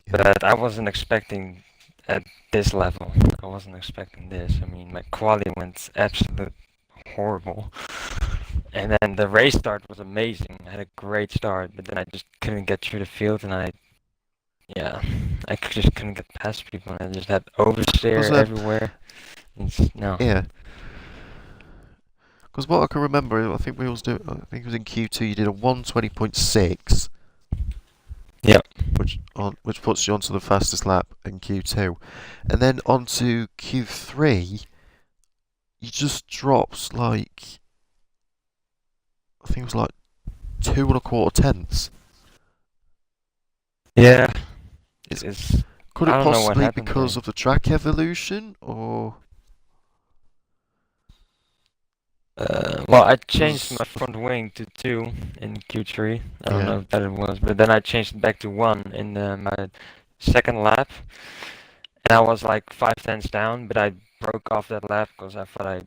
But I wasn't expecting at this level. I wasn't expecting this. I mean, my quality went absolute horrible. And then the race start was amazing. I had a great start, but then I just couldn't get through the field, and I just couldn't get past people. And I just had oversteer everywhere. No. Yeah. Because what I can remember, I think it was in Q2. You did a 1:20.6. Yep. Which puts you onto the fastest lap in Q2, and then onto Q3, you just dropped like, I think it was like 2 1/4 tenths. Yeah. Could it possibly be because of the track evolution, or? Well, I changed my front wing to 2 in Q3. I don't know if that it was, but then I changed it back to 1 in my second lap, and I was like 5 tenths down. But I broke off that lap because I thought I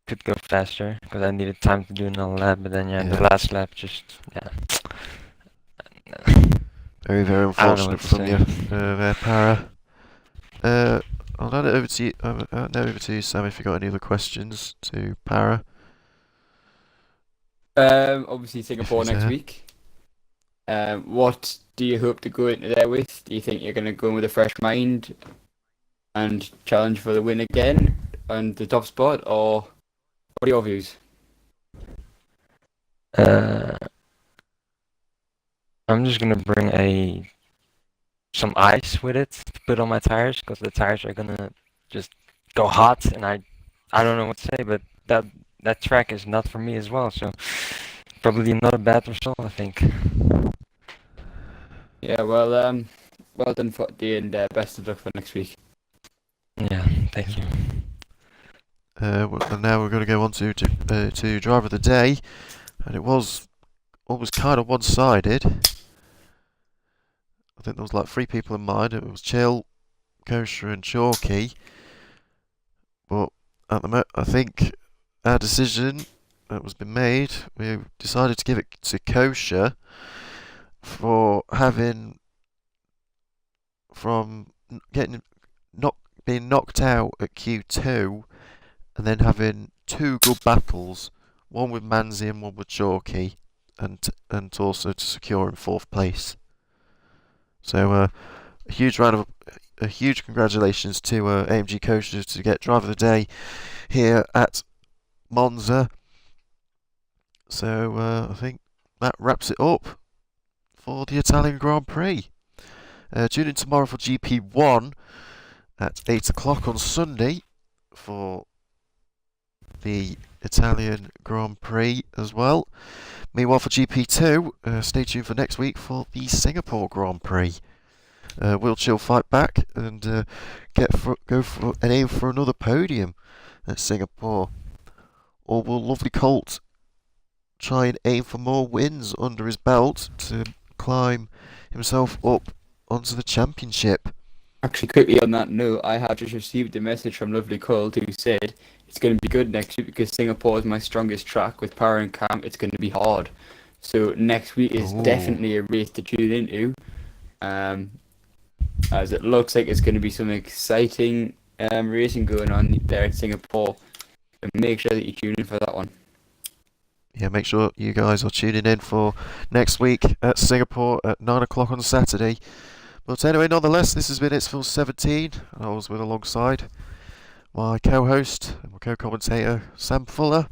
could go faster because I needed time to do another lap. But then the last lap just Very, very unfortunate from you there, PaRa. I don't hand it over to you. Hand it over to you, Sam. If you got any other questions to PaRa. Obviously Singapore he's next there. week. What do you hope to go into there with? Do you think you're going to go in with a fresh mind and challenge for the win again and the top spot, or what are your views? I'm just gonna bring some ice with it to put on my tires, because the tires are gonna just go hot, and I don't know what to say, but that track is not for me as well, so probably not a bad result, I think. Yeah, well done for today, and best of luck for next week. Yeah, thank you. And now we're going to go on to driver of the day, and it was always kind of one-sided. I think there was like 3 people in mind. It was Chill, Kosher, and Chalky. But at the I think our decision that was been made, we decided to give it to Kosher for being knocked out at Q2, and then having 2 good battles, one with Manzi and one with Chalky, and also to secure in 4th place. So a huge congratulations to AMG Kosher to get driver of the day here at Monza. So I think that wraps it up for the Italian Grand Prix. Tune in tomorrow for GP1 at 8 o'clock on Sunday for the Italian Grand Prix as well. Meanwhile, for GP2, stay tuned for next week for the Singapore Grand Prix. Will Chill fight back and go for an aim for another podium at Singapore? Or will Lovely Colt try and aim for more wins under his belt to climb himself up onto the championship? Actually, quickly on that note, I have just received a message from Lovely Colt who said it's going to be good next week because Singapore is my strongest track. With PaRa and Cam, it's going to be hard. So next week is definitely a race to tune into, as it looks like it's going to be some exciting racing going on there in Singapore. And make sure that you tune in for that one. Yeah, make sure you guys are tuning in for next week at Singapore at 9 o'clock on Saturday. But anyway, nonetheless, this has been It's Full 17, and I was with alongside my co-host and my co-commentator, Sam Fuller.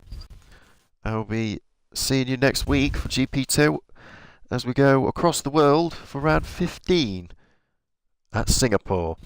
I will be seeing you next week for GP2 as we go across the world for round 15 at Singapore.